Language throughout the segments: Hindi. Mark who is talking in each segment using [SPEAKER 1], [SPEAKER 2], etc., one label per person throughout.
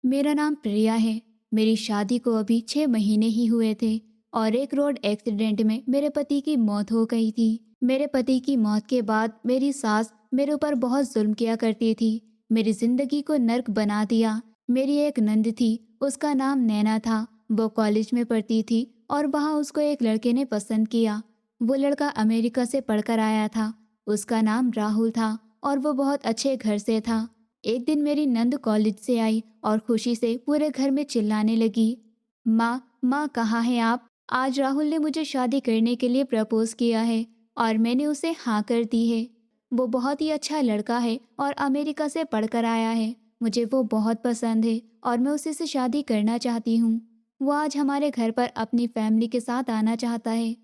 [SPEAKER 1] मेरा नाम प्रिया है। मेरी शादी को अभी 6 महीने ही हुए थे और एक रोड एक्सीडेंट में मेरे पति की मौत हो गई थी। मेरे पति की मौत के बाद मेरी सास मेरे ऊपर बहुत जुल्म किया करती थी। मेरी जिंदगी को नर्क बना दिया। मेरी एक नंद थी, उसका नाम नैना था। वो कॉलेज में पढ़ती थी और वहाँ उसको एक लड़के ने पसंद किया। वो लड़का अमेरिका से पढ़कर आया था। उसका नाम राहुल था और वो बहुत अच्छे घर से था। एक दिन मेरी नंद कॉलेज से आई और खुशी से पूरे घर में चिल्लाने लगी, माँ माँ कहाँ हैं आप? आज राहुल ने मुझे शादी करने के लिए प्रपोज किया है और मैंने उसे हाँ कर दी है। वो बहुत ही अच्छा लड़का है और अमेरिका से पढ़कर आया है। मुझे वो बहुत पसंद है और मैं उसी से शादी करना चाहती हूँ। वो आज हमारे घर पर अपनी फैमिली के साथ आना चाहता है।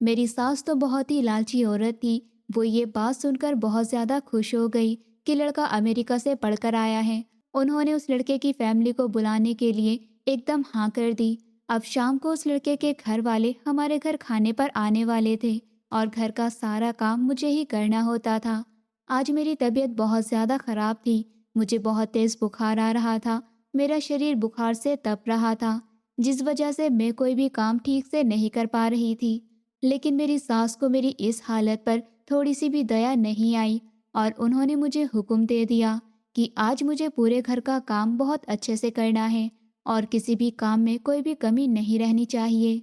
[SPEAKER 1] मेरी सास तो बहुत ही लालची औरत थी। वो ये बात सुनकर बहुत ज़्यादा खुश हो गई कि लड़का अमेरिका से पढ़कर आया है। उन्होंने उस लड़के की फैमिली को बुलाने के लिए एकदम हाँ कर दी। अब शाम को उस लड़के के घर वाले हमारे घर खाने पर आने वाले थे और घर का सारा काम मुझे ही करना होता था। आज मेरी तबीयत बहुत ज़्यादा ख़राब थी। मुझे बहुत तेज़ बुखार आ रहा था। मेरा शरीर बुखार से तप रहा था, जिस वजह से मैं कोई भी काम ठीक से नहीं कर पा रही थी। लेकिन मेरी सास को मेरी इस हालत पर थोड़ी सी भी दया नहीं आई और उन्होंने मुझे हुक्म दे दिया कि आज मुझे पूरे घर का काम बहुत अच्छे से करना है और किसी भी काम में कोई भी कमी नहीं रहनी चाहिए।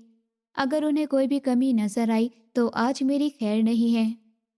[SPEAKER 1] अगर उन्हें कोई भी कमी नजर आई तो आज मेरी खैर नहीं है।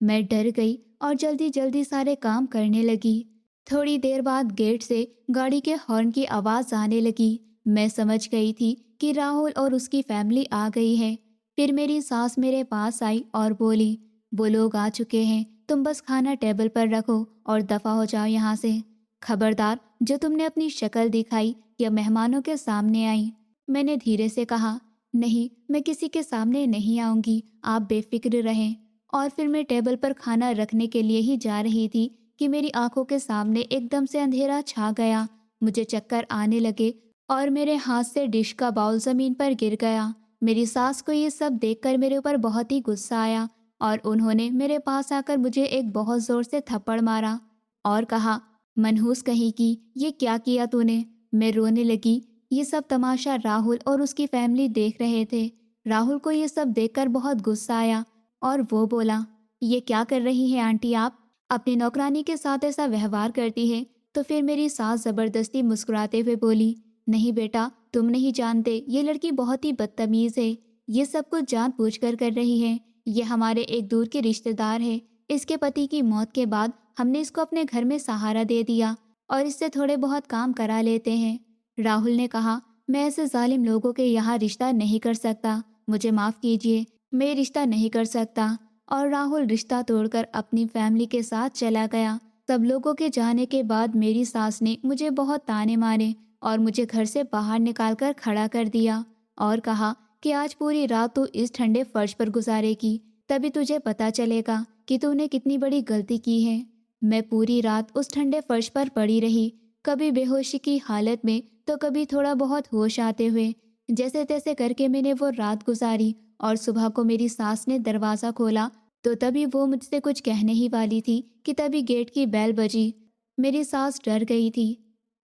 [SPEAKER 1] मैं डर गई और जल्दी जल्दी सारे काम करने लगी। थोड़ी देर बाद गेट से गाड़ी के हॉर्न की आवाज़ आने लगी। मैं समझ गई थी कि राहुल और उसकी फैमिली आ गई है। फिर मेरी सास मेरे पास आई और बोली, वो लोग आ चुके हैं, तुम बस खाना टेबल पर रखो और दफ़ा हो जाओ यहाँ से। खबरदार, जो तुमने अपनी शक्ल दिखाई या मेहमानों के सामने आई। मैंने धीरे से कहा, नहीं, मैं किसी के सामने नहीं आऊँगी, आप बेफिक्र रहें। और फिर मैं टेबल पर खाना रखने के लिए ही जा रही थी कि मेरी आंखों के सामने एकदम से अंधेरा छा गया। मुझे चक्कर आने लगे और मेरे हाथ से डिश का बाउल ज़मीन पर गिर गया। मेरी सास को ये सब देखकर मेरे ऊपर बहुत ही गुस्सा आया और उन्होंने मेरे पास आकर मुझे एक बहुत ज़ोर से थप्पड़ मारा और कहा, मनहूस कहीं की, ये क्या किया तूने? मैं रोने लगी। ये सब तमाशा राहुल और उसकी फैमिली देख रहे थे। राहुल को ये सब देखकर बहुत गुस्सा आया और वो बोला, ये क्या कर रही हैं आंटी आप? अपनी नौकरानी के साथ ऐसा व्यवहार करती है? तो फिर मेरी सास ज़बरदस्ती मुस्कुराते हुए बोली, नहीं बेटा, तुम नहीं जानते, ये लड़की बहुत ही बदतमीज़ है। ये सब कुछ जानबूझकर कर रही है। ये हमारे एक दूर के रिश्तेदार है। इसके पति की मौत के बाद हमने इसको अपने घर में सहारा दे दिया और इससे थोड़े बहुत काम करा लेते हैं। राहुल ने कहा, मैं ऐसे जालिम लोगों के यहाँ रिश्ता नहीं कर सकता। मुझे माफ़ कीजिए, मैं रिश्ता नहीं कर सकता। और राहुल रिश्ता तोड़कर अपनी फैमिली के साथ चला गया। सब लोगों के जाने के बाद मेरी सास ने मुझे बहुत ताने मारे और मुझे घर से बाहर निकाल कर खड़ा कर दिया और कहा कि आज पूरी रात तू इस ठंडे फर्श पर गुजारेगी, तभी तुझे पता चलेगा कि तूने कितनी बड़ी गलती की है। मैं पूरी रात उस ठंडे फर्श पर पड़ी रही, कभी बेहोशी की हालत में तो कभी थोड़ा बहुत होश आते हुए। जैसे तैसे करके मैंने वो रात गुजारी और सुबह को मेरी सास ने दरवाज़ा खोला तो तभी वो मुझसे कुछ कहने ही वाली थी कि तभी गेट की बेल बजी। मेरी सास डर गई थी।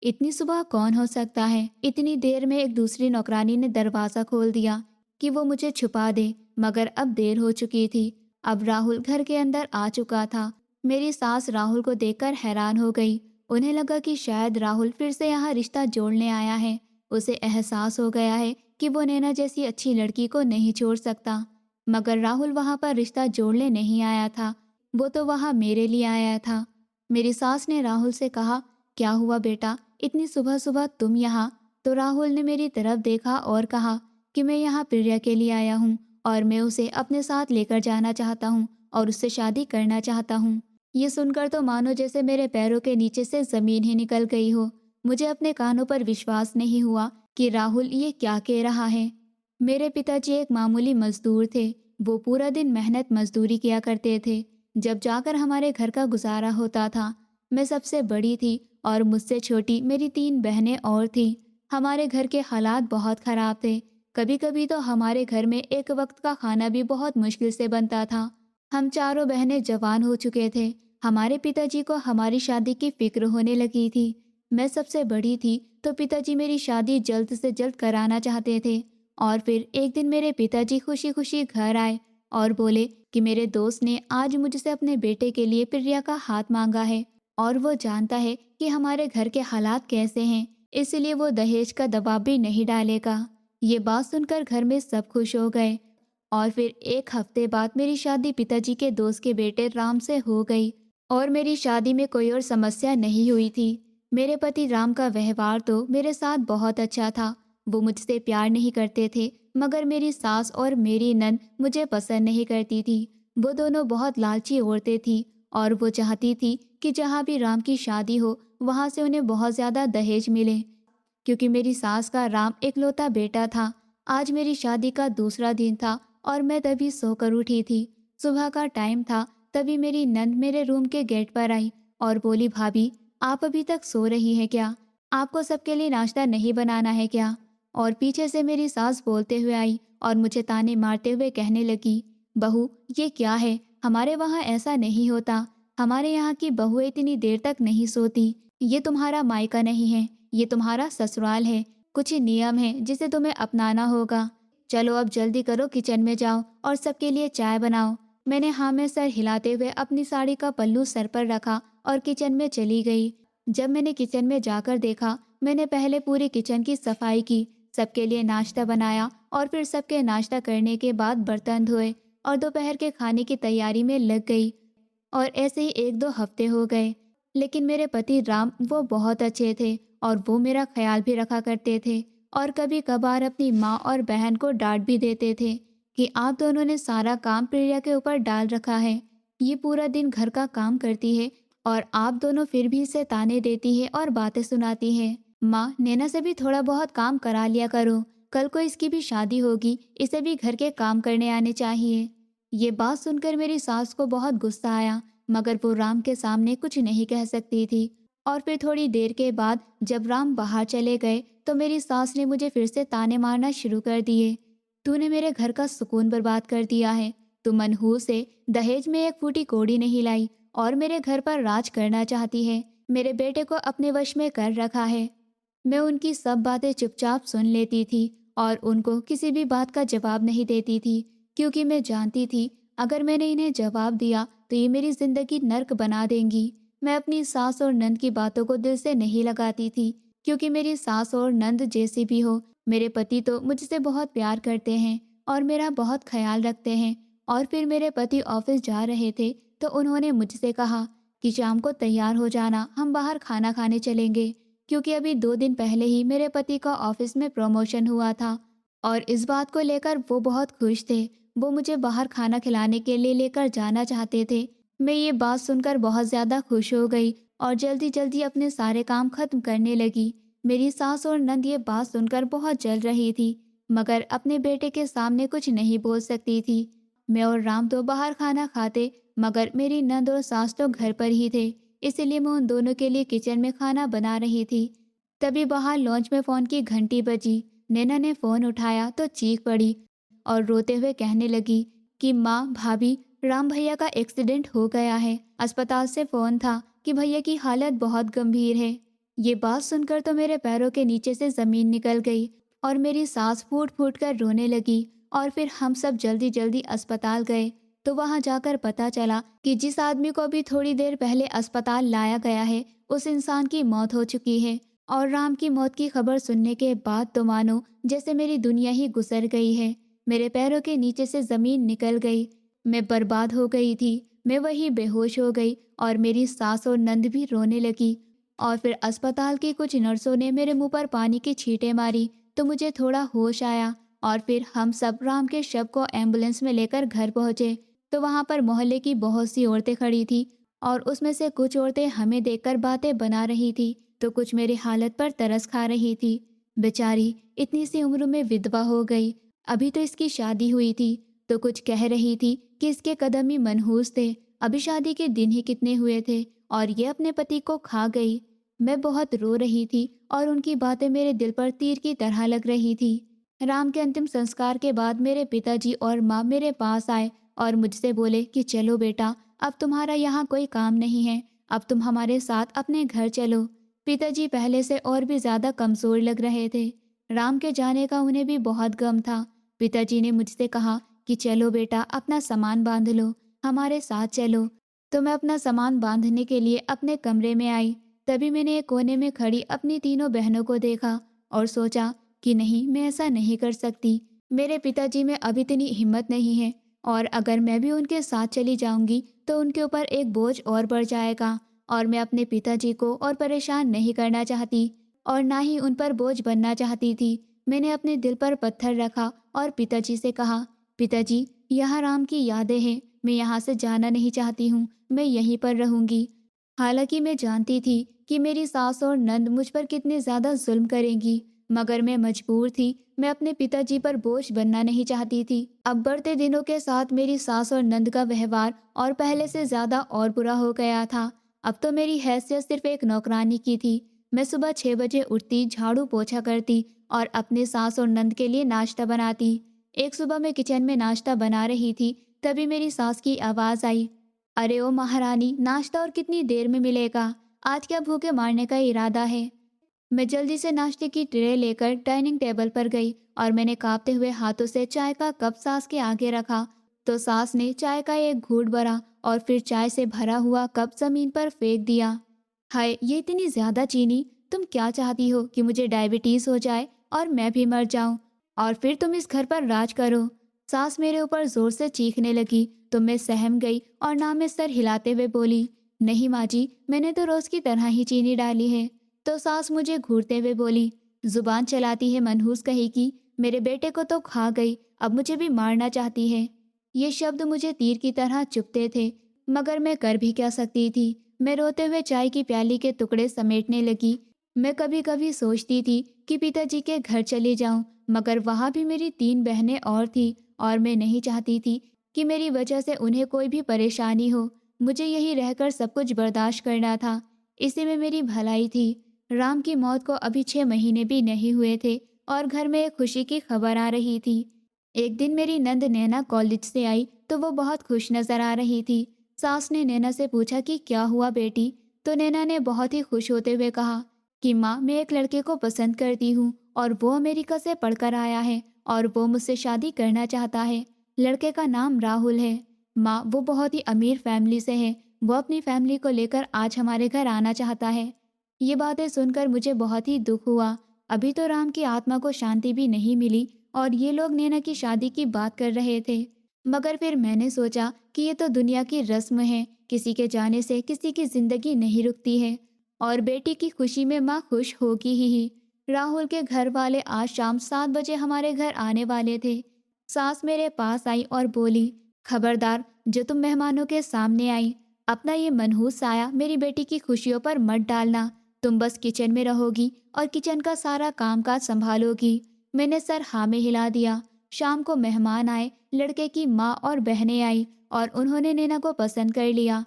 [SPEAKER 1] इतनी सुबह कौन हो सकता है? इतनी देर में एक दूसरी नौकरानी ने दरवाज़ा खोल दिया कि वो मुझे छुपा दे, मगर अब देर हो चुकी थी। अब राहुल घर के अंदर आ चुका था। मेरी सास राहुल को देखकर हैरान हो गई। उन्हें लगा कि शायद राहुल फिर से यहाँ रिश्ता जोड़ने आया है। उसे एहसास हो गया है कि वो नैना जैसी अच्छी लड़की को नहीं छोड़ सकता। मगर राहुल वहाँ पर रिश्ता जोड़ने नहीं आया था, वो तो वहाँ मेरे लिए आया था। मेरी सास ने राहुल से कहा, क्या हुआ बेटा, इतनी सुबह सुबह तुम यहाँ? तो राहुल ने मेरी तरफ देखा और कहा कि मैं यहाँ प्रिया के लिए आया हूँ और मैं उसे अपने साथ लेकर जाना चाहता हूँ और उससे शादी करना चाहता हूँ। ये सुनकर तो मानो जैसे मेरे पैरों के नीचे से ज़मीन ही निकल गई हो। मुझे अपने कानों पर विश्वास नहीं हुआ कि राहुल ये क्या कह रहा है। मेरे पिताजी एक मामूली मजदूर थे। वो पूरा दिन मेहनत मजदूरी किया करते थे, जब जाकर हमारे घर का गुजारा होता था। मैं सबसे बड़ी थी और मुझसे छोटी मेरी 3 बहनें और थीं। हमारे घर के हालात बहुत ख़राब थे। कभी कभी तो हमारे घर में एक वक्त का खाना भी बहुत मुश्किल से बनता था। हम चारों बहनें जवान हो चुके थे। हमारे पिताजी को हमारी शादी की फिक्र होने लगी थी। मैं सबसे बड़ी थी तो पिताजी मेरी शादी जल्द से जल्द कराना चाहते थे। और फिर एक दिन मेरे पिताजी खुशी खुशी घर आए और बोले कि मेरे दोस्त ने आज मुझसे अपने बेटे के लिए प्रिया का हाथ मांगा है और वो जानता है कि हमारे घर के हालात कैसे हैं, इसलिए वो दहेज का दबाव भी नहीं डालेगा। ये बात सुनकर घर में सब खुश हो गए। और फिर एक हफ्ते बाद मेरी शादी पिताजी के दोस्त के बेटे राम से हो गई और मेरी शादी में कोई और समस्या नहीं हुई थी। मेरे पति राम का व्यवहार तो मेरे साथ बहुत अच्छा था। वो मुझसे प्यार नहीं करते थे, मगर मेरी सास और मेरी नंद मुझे पसंद नहीं करती थी। वो दोनों बहुत लालची औरतें थी और वो चाहती थी कि जहाँ भी राम की शादी हो वहाँ से उन्हें बहुत ज़्यादा दहेज मिले। क्योंकि मेरी सास का राम इकलौता बेटा था। आज मेरी शादी का दूसरा दिन था और मैं तभी सोकर उठी थी। सुबह का टाइम था, तभी मेरी नंद मेरे रूम के गेट पर आई और बोली, भाभी आप अभी तक सो रही हैं क्या? आपको सबके लिए नाश्ता नहीं बनाना है क्या? और पीछे से मेरी सास बोलते हुए आई और मुझे ताने मारते हुए कहने लगी, बहू ये क्या है? हमारे वहाँ ऐसा नहीं होता। हमारे यहाँ की बहुएं इतनी देर तक नहीं सोती। ये तुम्हारा मायका नहीं है, ये तुम्हारा ससुराल है। कुछ नियम है जिसे तुम्हें अपनाना होगा। चलो अब जल्दी करो, किचन में जाओ और सबके लिए चाय बनाओ। मैंने हाँ में सर हिलाते हुए अपनी साड़ी का पल्लू सर पर रखा और किचन में चली गई। जब मैंने किचन में जाकर देखा, मैंने पहले पूरी किचन की सफाई की, सबके लिए नाश्ता बनाया और फिर सबके नाश्ता करने के बाद बर्तन धोए और दोपहर के खाने की तैयारी में लग गई। और ऐसे ही एक दो हफ्ते हो गए। लेकिन मेरे पति राम वो बहुत अच्छे थे और वो मेरा ख्याल भी रखा करते थे और कभी कभार अपनी माँ और बहन को डांट भी देते थे कि आप दोनों ने सारा काम प्रिया के ऊपर डाल रखा है। ये पूरा दिन घर का काम करती है और आप दोनों फिर भी इसे ताने देती है और बातें सुनाती है। माँ, नैना से भी थोड़ा बहुत काम करा लिया करो। कल को इसकी भी शादी होगी, इसे भी घर के काम करने आने चाहिए। ये बात सुनकर मेरी सास को बहुत गुस्सा आया, मगर वो राम के सामने कुछ नहीं कह सकती थी। और फिर थोड़ी देर के बाद जब राम बाहर चले गए तो मेरी सास ने मुझे फिर से ताने मारना शुरू कर दिए। तूने मेरे घर का सुकून बर्बाद कर दिया है। तू मनहूस से दहेज में एक फूटी कौड़ी नहीं लाई और मेरे घर पर राज करना चाहती है। मेरे बेटे को अपने वश में कर रखा है। मैं उनकी सब बातें चुपचाप सुन लेती थी और उनको किसी भी बात का जवाब नहीं देती थी, क्योंकि मैं जानती थी अगर मैंने इन्हें जवाब दिया तो ये मेरी जिंदगी नर्क बना देंगी। मैं अपनी सास और नंद की बातों को दिल से नहीं लगाती थी, क्योंकि मेरी सास और नंद जैसी भी हो, मेरे पति तो मुझसे बहुत प्यार करते हैं और मेरा बहुत ख्याल रखते हैं। और फिर मेरे पति ऑफिस जा रहे थे तो उन्होंने मुझसे कहा कि शाम को तैयार हो जाना, हम बाहर खाना खाने चलेंगे। क्योंकि अभी 2 दिन पहले ही मेरे पति का ऑफिस में प्रमोशन हुआ था और इस बात को लेकर वो बहुत खुश थे। वो मुझे बाहर खाना खिलाने के लिए लेकर जाना चाहते थे। मैं ये बात सुनकर बहुत ज़्यादा खुश हो गई और जल्दी जल्दी अपने सारे काम खत्म करने लगी। मेरी सास और नंद ये बात सुनकर बहुत जल रही थी, मगर अपने बेटे के सामने कुछ नहीं बोल सकती थी। मैं और राम तो बाहर खाना खाते, मगर मेरी नंद और सास तो घर पर ही थे, इसीलिए मैं उन दोनों के लिए किचन में खाना बना रही थी। तभी बाहर लॉन्च में फ़ोन की घंटी बजी। नैना ने फ़ोन उठाया तो चीख पड़ी और रोते हुए कहने लगी कि माँ, भाभी, राम भैया का एक्सीडेंट हो गया है। अस्पताल से फ़ोन था कि भैया की हालत बहुत गंभीर है। ये बात सुनकर तो मेरे पैरों के नीचे से ज़मीन निकल गई और मेरी सांस फूट फूट कर रोने लगी। और फिर हम सब जल्दी जल्दी अस्पताल गए तो वहां जाकर पता चला कि जिस आदमी को अभी थोड़ी देर पहले अस्पताल लाया गया है, उस इंसान की मौत हो चुकी है। और राम की मौत की खबर सुनने के बाद तो मानो जैसे मेरी दुनिया ही गुजर गई है। मेरे पैरों के नीचे से ज़मीन निकल गई। मैं बर्बाद हो गई थी। मैं वही बेहोश हो गई और मेरी सास और नंद भी रोने लगी। और फिर अस्पताल की कुछ नर्सों ने मेरे मुंह पर पानी की छींटें मारी तो मुझे थोड़ा होश आया। और फिर हम सब राम के शव को एम्बुलेंस में लेकर घर पहुंचे तो वहां पर मोहल्ले की बहुत सी औरतें खड़ी थी और उसमें से कुछ औरतें हमें देखकर बातें बना रही थी तो कुछ मेरी हालत पर तरस खा रही थी। बेचारी इतनी सी उम्र में विधवा हो गई। अभी तो इसकी शादी हुई थी। तो कुछ कह रही थी कि इसके कदम ही मनहूस थे, अभी शादी के दिन ही कितने हुए थे और ये अपने पति को खा गई। मैं बहुत रो रही थी और उनकी बातें मेरे दिल पर तीर की तरह लग रही थी। राम के अंतिम संस्कार के बाद मेरे पिताजी और माँ मेरे पास आए और मुझसे बोले कि चलो बेटा, अब तुम्हारा यहाँ कोई काम नहीं है, अब तुम हमारे साथ अपने घर चलो। पिताजी पहले से और भी ज्यादा कमजोर लग रहे थे। राम के जाने का उन्हें भी बहुत गम था। पिताजी ने मुझसे कहा कि चलो बेटा, अपना सामान बांध लो, हमारे साथ चलो। तो मैं अपना सामान बांधने के लिए अपने कमरे में आई। तभी मैंने एक कोने में खड़ी अपनी तीनों बहनों को देखा और सोचा कि नहीं, मैं ऐसा नहीं कर सकती। मेरे पिताजी में अब इतनी हिम्मत नहीं है, और अगर मैं भी उनके साथ चली जाऊंगी तो उनके ऊपर एक बोझ और बढ़ जाएगा, और मैं अपने पिताजी को और परेशान नहीं करना चाहती, और ना ही उन पर बोझ बनना चाहती थी। मैंने अपने दिल पर पत्थर रखा और पिताजी से कहा, पिताजी, यहाँ राम की यादें हैं, मैं यहाँ से जाना नहीं चाहती हूँ, मैं यहीं पर रहूंगी। हालांकि मैं जानती थी कि मेरी सास और नंद मुझ पर कितने ज्यादा जुल्म करेंगी, मगर मैं मजबूर थी। मैं अपने पिताजी पर बोझ बनना नहीं चाहती थी। अब बढ़ते दिनों के साथ मेरी सास और नंद का व्यवहार और पहले से ज्यादा और बुरा हो गया था। अब तो मेरी हैसियत सिर्फ एक नौकरानी की थी। मैं सुबह 6 बजे उठती, झाड़ू पोछा करती और अपने सास और नंद के लिए नाश्ता बनाती। एक सुबह मैं किचन में नाश्ता बना रही थी, तभी मेरी सास की आवाज़ आई, अरे ओ महारानी, नाश्ता और कितनी देर में मिलेगा? आज क्या भूखे मारने का इरादा है? मैं जल्दी से नाश्ते की ट्रे लेकर डाइनिंग टेबल पर गई और मैंने कांपते हुए हाथों से चाय का कप सास के आगे रखा। तो सास ने चाय का एक घूंट भरा और फिर चाय से भरा हुआ कप जमीन पर फेंक दिया। हाय, ये इतनी ज्यादा चीनी! तुम क्या चाहती हो कि मुझे डायबिटीज हो जाए और मैं भी मर जाऊं, और फिर तुम इस घर पर राज करो? सास मेरे ऊपर जोर से चीखने लगी तो मैं सहम गई और ना में सर हिलाते हुए बोली, नहीं माँ जी, मैंने तो रोज की तरह ही चीनी डाली है। तो सास मुझे घूरते हुए बोली, जुबान चलाती है मनहूस कहेगी, मेरे बेटे को तो खा गई, अब मुझे भी मारना चाहती है। ये शब्द मुझे तीर की तरह चुभते थे, मगर मैं कर भी क्या सकती थी। मैं रोते हुए चाय की प्याली के टुकड़े समेटने लगी। मैं कभी कभी सोचती थी कि पिताजी के घर चली जाऊं, मगर वहां भी मेरी 3 बहनें और थी, और मैं नहीं चाहती थी कि मेरी वजह से उन्हें कोई भी परेशानी हो। मुझे यही रहकर सब कुछ बर्दाश्त करना था, इसी में मेरी भलाई थी। राम की मौत को अभी 6 महीने भी नहीं हुए थे और घर में एक खुशी की खबर आ रही थी। एक दिन मेरी नंद नैना कॉलेज से आई तो वो बहुत खुश नजर आ रही थी। सास ने नैना से पूछा कि क्या हुआ बेटी? तो नैना ने बहुत ही खुश होते हुए कहा कि माँ, मैं एक लड़के को पसंद करती हूँ और वो अमेरिका से पढ़कर आया है और वो मुझसे शादी करना चाहता है। लड़के का नाम राहुल है। माँ, वो बहुत ही अमीर फैमिली से है। वो अपनी फैमिली को लेकर आज हमारे घर आना चाहता है। ये बातें सुनकर मुझे बहुत ही दुख हुआ। अभी तो राम की आत्मा को शांति भी नहीं मिली और ये लोग नैना की शादी की बात कर रहे थे। मगर फिर मैंने सोचा कि ये तो दुनिया की रस्म है, किसी के जाने से किसी की जिंदगी नहीं रुकती है, और बेटी की खुशी में माँ खुश होगी ही। राहुल के घर वाले आज शाम 7 बजे हमारे घर आने वाले थे। सास मेरे पास आई और बोली, खबरदार, जो तुम मेहमानों के सामने आई, अपना ये मनहूस साया मेरी बेटी की खुशियों पर मत डालना। तुम बस किचन में रहोगी और किचन का सारा कामकाज संभालोगी। मैंने सर हाँ में हिला दिया। शाम को मेहमान आए, लड़के की माँ और बहनें आई और उन्होंने नैना को पसंद कर लिया।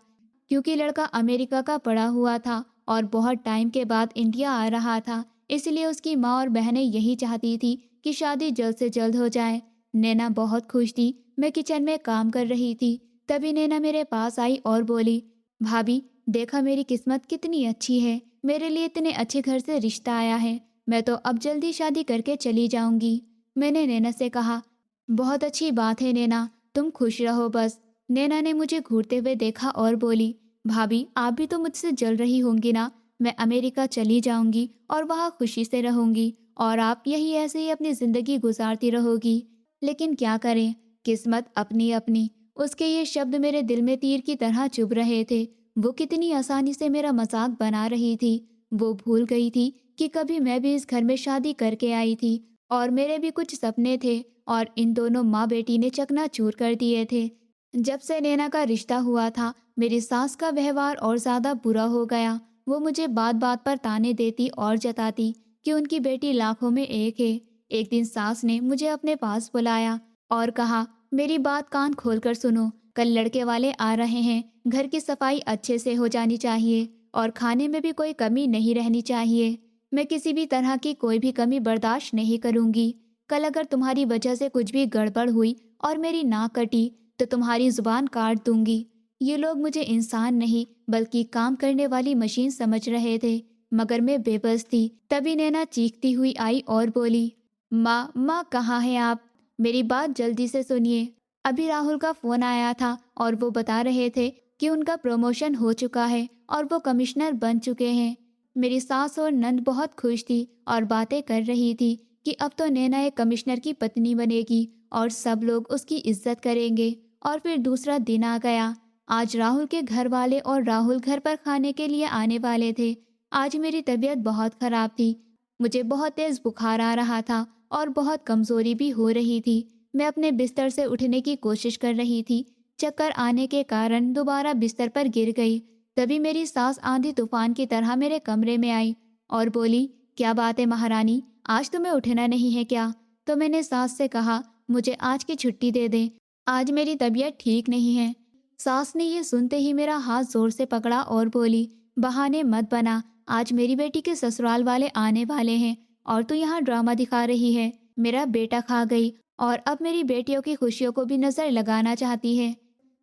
[SPEAKER 1] क्योंकि लड़का अमेरिका का पढ़ा हुआ था और बहुत टाइम के बाद इंडिया आ रहा था, इसलिए उसकी माँ और बहनें यही चाहती थी कि शादी जल्द से जल्द हो जाए। नैना बहुत खुश थी। मैं किचन में काम कर रही थी, तभी नैना मेरे पास आई और बोली, भाभी, देखा मेरी किस्मत कितनी अच्छी है, मेरे लिए इतने अच्छे घर से रिश्ता आया है। मैं तो अब जल्दी शादी करके चली जाऊंगी। मैंने नैना से कहा, बहुत अच्छी बात है नैना, तुम खुश रहो बस। नैना ने मुझे घूरते हुए देखा और बोली, भाभी, आप भी तो मुझसे जल रही होंगी ना। मैं अमेरिका चली जाऊंगी और वहाँ खुशी से रहूंगी और आप यही ऐसे ही अपनी जिंदगी गुजारती रहोगी। लेकिन क्या करें, किस्मत अपनी अपनी। उसके ये शब्द मेरे दिल में तीर की तरह चुभ रहे थे। वो कितनी आसानी से मेरा मजाक बना रही थी। वो भूल गई थी कि कभी मैं भी इस घर में शादी करके आई थी और मेरे भी कुछ सपने थे, और इन दोनों माँ बेटी ने चकनाचूर कर दिए थे। जब से नैना का रिश्ता हुआ था, मेरी सास का व्यवहार और ज्यादा बुरा हो गया। वो मुझे बात बात पर ताने देती और जताती कि उनकी बेटी लाखों में एक है। एक दिन सास ने मुझे अपने पास बुलाया और कहा, मेरी बात कान खोलकर सुनो, कल लड़के वाले आ रहे हैं। घर की सफाई अच्छे से हो जानी चाहिए और खाने में भी कोई कमी नहीं रहनी चाहिए। मैं किसी भी तरह की कोई भी कमी बर्दाश्त नहीं करूंगी। कल अगर तुम्हारी वजह से कुछ भी गड़बड़ हुई और मेरी नाक कटी तो तुम्हारी जुबान काट दूंगी। ये लोग मुझे इंसान नहीं बल्कि काम करने वाली मशीन समझ रहे थे। मगर मैं बेबस थी। तभी नैना चीखती हुई आई और बोली, माँ माँ कहाँ हैं आप? मेरी बात जल्दी से सुनिए। अभी राहुल का फ़ोन आया था और वो बता रहे थे कि उनका प्रमोशन हो चुका है और वो कमिश्नर बन चुके हैं। मेरी सास और नंद बहुत खुश थी और बातें कर रही थी कि अब तो नैना एक कमिश्नर की पत्नी बनेगी और सब लोग उसकी इज्जत करेंगे। और फिर दूसरा दिन आ गया। आज राहुल के घर वाले और राहुल घर पर खाने के लिए आने वाले थे। आज मेरी तबीयत बहुत ख़राब थी। मुझे बहुत तेज़ बुखार आ रहा था और बहुत कमज़ोरी भी हो रही थी। मैं अपने बिस्तर से उठने की कोशिश कर रही थी। चक्कर आने के कारण दोबारा बिस्तर पर गिर गई। तभी मेरी सास आंधी तूफान की तरह मेरे कमरे में आई और बोली, क्या बात है महारानी, आज तुम्हें उठना नहीं है क्या? तो मैंने सास से कहा, मुझे आज की छुट्टी दे दें, आज मेरी तबीयत ठीक नहीं है। सास ने ये सुनते ही मेरा हाथ जोर से पकड़ा और बोली, बहाने मत बना, आज मेरी बेटी के ससुराल वाले आने वाले हैं और तू यहाँ ड्रामा दिखा रही है। मेरा बेटा खा गई और अब मेरी बेटियों की खुशियों को भी नज़र लगाना चाहती है।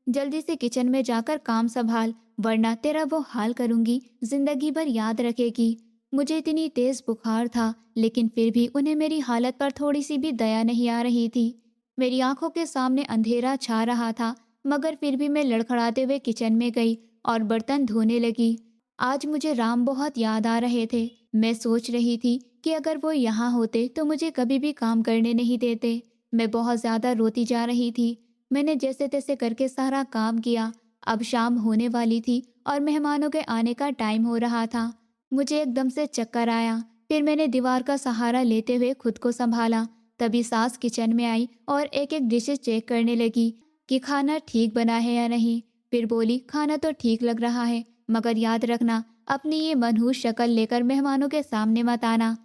[SPEAKER 1] जल्दी से किचन में जाकर काम संभाल, वरना तेरा वो हाल करूंगी, जिंदगी भर याद रखेगी। मुझे इतनी तेज बुखार था, लेकिन फिर भी उन्हें मेरी हालत पर थोड़ी सी भी दया नहीं आ रही थी। मेरी आंखों के सामने अंधेरा छा रहा था, मगर फिर भी मैं लड़खड़ाते हुए किचन में गई और बर्तन धोने लगी। आज मुझे राम बहुत याद आ रहे थे। मैं सोच रही थी कि अगर वो यहाँ होते तो मुझे कभी भी काम करने नहीं देते। मैं बहुत ज़्यादा रोती जा रही थी। मैंने जैसे तैसे करके सारा काम किया। अब शाम होने वाली थी और मेहमानों के आने का टाइम हो रहा था। मुझे एकदम से चक्कर आया। फिर मैंने दीवार का सहारा लेते हुए खुद को संभाला। तभी सास किचन में आई और एक एक डिशेस चेक करने लगी कि खाना ठीक बना है या नहीं। फिर बोली, खाना तो ठीक लग रहा है, मगर याद रखना, अपनी ये मनहूस शक्ल लेकर मेहमानों के सामने मत आना।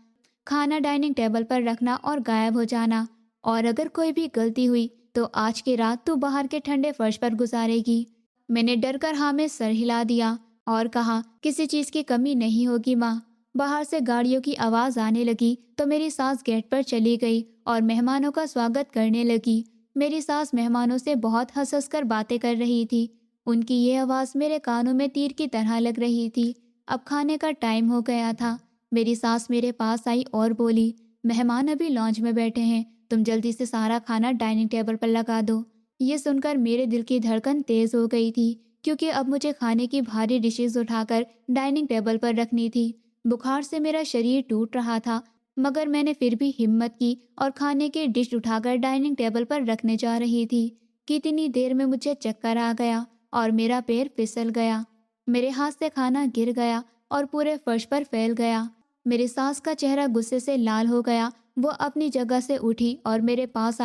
[SPEAKER 1] खाना डाइनिंग टेबल पर रखना और गायब हो जाना। और अगर कोई भी गलती हुई तो आज की रात तू बाहर के ठंडे फर्श पर गुजारेगी। मैंने डर कर हाँ में सर हिला दिया और कहा, किसी चीज़ की कमी नहीं होगी माँ। बाहर से गाड़ियों की आवाज़ आने लगी तो मेरी सास गेट पर चली गई और मेहमानों का स्वागत करने लगी। मेरी सास मेहमानों से बहुत हंस हंस कर बातें कर रही थी। उनकी ये आवाज़ मेरे कानों में तीर की तरह लग रही थी। अब खाने का टाइम हो गया था। मेरी सास मेरे पास आई और बोली, मेहमान अभी लॉन्च में बैठे हैं, तुम जल्दी से सारा खाना डाइनिंग टेबल पर लगा दो। ये सुनकर मेरे दिल की धड़कन तेज हो गई थी, क्योंकि अब मुझे खाने की भारी डिशेस उठाकर डाइनिंग टेबल पर रखनी थी। बुखार से मेरा शरीर टूट रहा था, मगर मैंने फिर भी हिम्मत की और खाने की डिश उठाकर डाइनिंग टेबल पर रखने जा रही थी। कितनी देर में मुझे चक्कर आ गया और मेरा पैर फिसल गया। मेरे हाथ से खाना गिर गया और पूरे फर्श पर फैल गया। मेरी सास का चेहरा गुस्से से लाल हो गया। वो अपनी जगह से उठी और मेरे पास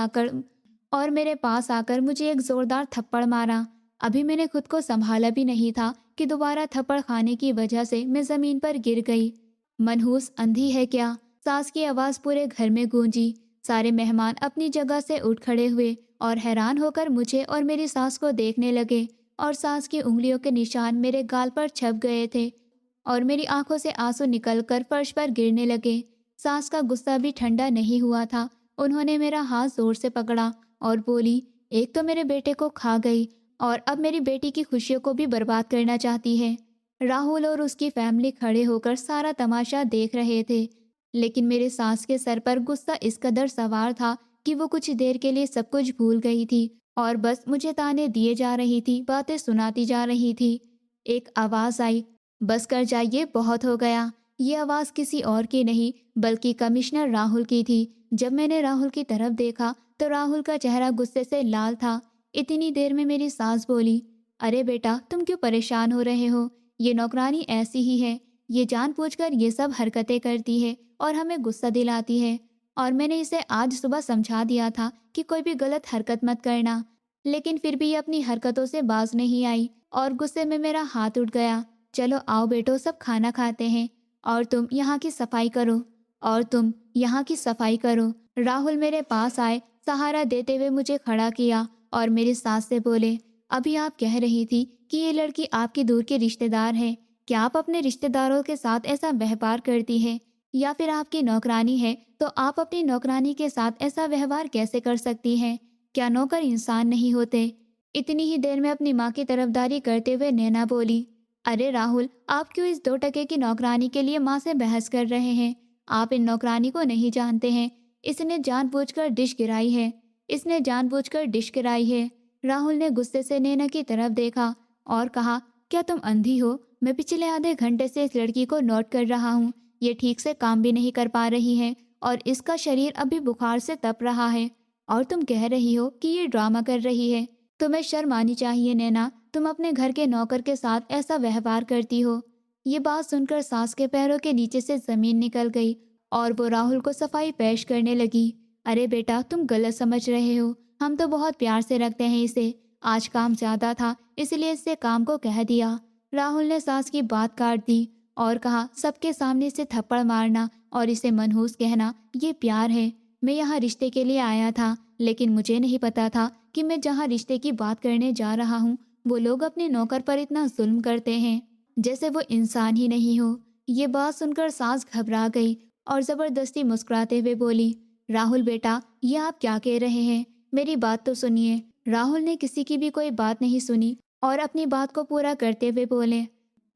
[SPEAKER 1] आकर मुझे एक जोरदार थप्पड़ मारा। अभी मैंने खुद को संभाला भी नहीं था कि दोबारा थप्पड़ खाने की वजह से मैं जमीन पर गिर गई। मनहूस अंधी है क्या? सास की आवाज़ पूरे घर में गूंजी। सारे मेहमान अपनी जगह से उठ खड़े हुए और हैरान होकर मुझे और मेरी सास को देखने लगे। और सास की उंगलियों के निशान मेरे गाल पर छप गए थे और मेरी आंखों से आंसू निकलकर फर्श पर गिरने लगे। सास का गुस्सा भी ठंडा नहीं हुआ था। उन्होंने मेरा हाथ जोर से पकड़ा और बोली, एक तो मेरे बेटे को खा गई और अब मेरी बेटी की खुशियों को भी बर्बाद करना चाहती है। राहुल और उसकी फैमिली खड़े होकर सारा तमाशा देख रहे थे, लेकिन मेरे सास के सर पर गुस्सा इस कदर सवार था कि वो कुछ देर के लिए सब कुछ भूल गई थी और बस मुझे ताने दिए जा रही थी, बातें सुनाती जा रही थी। एक आवाज़ आई, बस कर जाइए, बहुत हो गया। ये आवाज़ किसी और की नहीं बल्कि कमिश्नर राहुल की थी। जब मैंने राहुल की तरफ देखा तो राहुल का चेहरा गुस्से से लाल था। इतनी देर में मेरी सास बोली, अरे बेटा, तुम क्यों परेशान हो रहे हो? ये नौकरानी ऐसी ही है, ये जानबूझकर ये सब हरकतें करती है और हमें गुस्सा दिलाती है। और मैंने इसे आज सुबह समझा दिया था कि कोई भी गलत हरकत मत करना, लेकिन फिर भी ये अपनी हरकतों से बाज नहीं आई और गुस्से में मेरा हाथ उठ गया। चलो आओ बेटो, सब खाना खाते हैं और तुम यहाँ की सफाई करो और तुम यहाँ की सफाई करो। राहुल मेरे पास आए, सहारा देते हुए मुझे खड़ा किया और मेरी सास से बोले, अभी आप कह रही थी कि ये लड़की आपकी दूर की रिश्तेदार है। क्या आप अपने रिश्तेदारों के साथ ऐसा व्यवहार करती है? या फिर आपकी नौकरानी है तो आप अपनी नौकरानी के साथ ऐसा व्यवहार कैसे कर सकती हैं? क्या नौकर इंसान नहीं होते? इतनी ही देर में अपनी माँ की तरफदारी करते हुए नैना बोली, अरे राहुल, आप क्यों इस 2 टके की नौकरानी के लिए माँ से बहस कर रहे हैं? आप इन नौकरानी को नहीं जानते हैं। इसने जानबूझकर डिश गिराई है। इसने जानबूझकर डिश गिराई है। राहुल ने गुस्से से नैना की तरफ देखा और कहा, क्या तुम अंधी हो? मैं पिछले आधे घंटे से इस लड़की को नोट कर रहा हूँ। ये ठीक से काम भी नहीं कर पा रही है और इसका शरीर अभी बुखार से तप रहा है, और तुम कह रही हो कि ये ड्रामा कर रही है। तुम्हें शर्म आनी चाहिए नैना, तुम अपने घर के नौकर के साथ ऐसा व्यवहार करती हो। ये बात सुनकर सास के पैरों के नीचे से जमीन निकल गई और वो राहुल को सफाई पेश करने लगी। अरे बेटा, तुम गलत समझ रहे हो। हम तो बहुत प्यार से रखते हैं इसे। आज काम ज्यादा था इसलिए इससे काम को कह दिया। राहुल ने सास की बात काट दी और कहा, सबके सामने इसे थप्पड़ मारना और इसे मनहूस कहना, ये प्यार है? मैं यहाँ रिश्ते के लिए आया था, लेकिन मुझे नहीं पता था कि मैं जहाँ रिश्ते की बात करने जा रहा हूँ वो लोग अपने नौकर पर इतना जुल्म करते हैं, जैसे वो इंसान ही नहीं हो। ये बात सुनकर सास घबरा गई और जबरदस्ती मुस्कुराते हुए बोली, राहुल बेटा, ये आप क्या कह रहे हैं? मेरी बात तो सुनिए। राहुल ने किसी की भी कोई बात नहीं सुनी और अपनी बात को पूरा करते हुए बोले,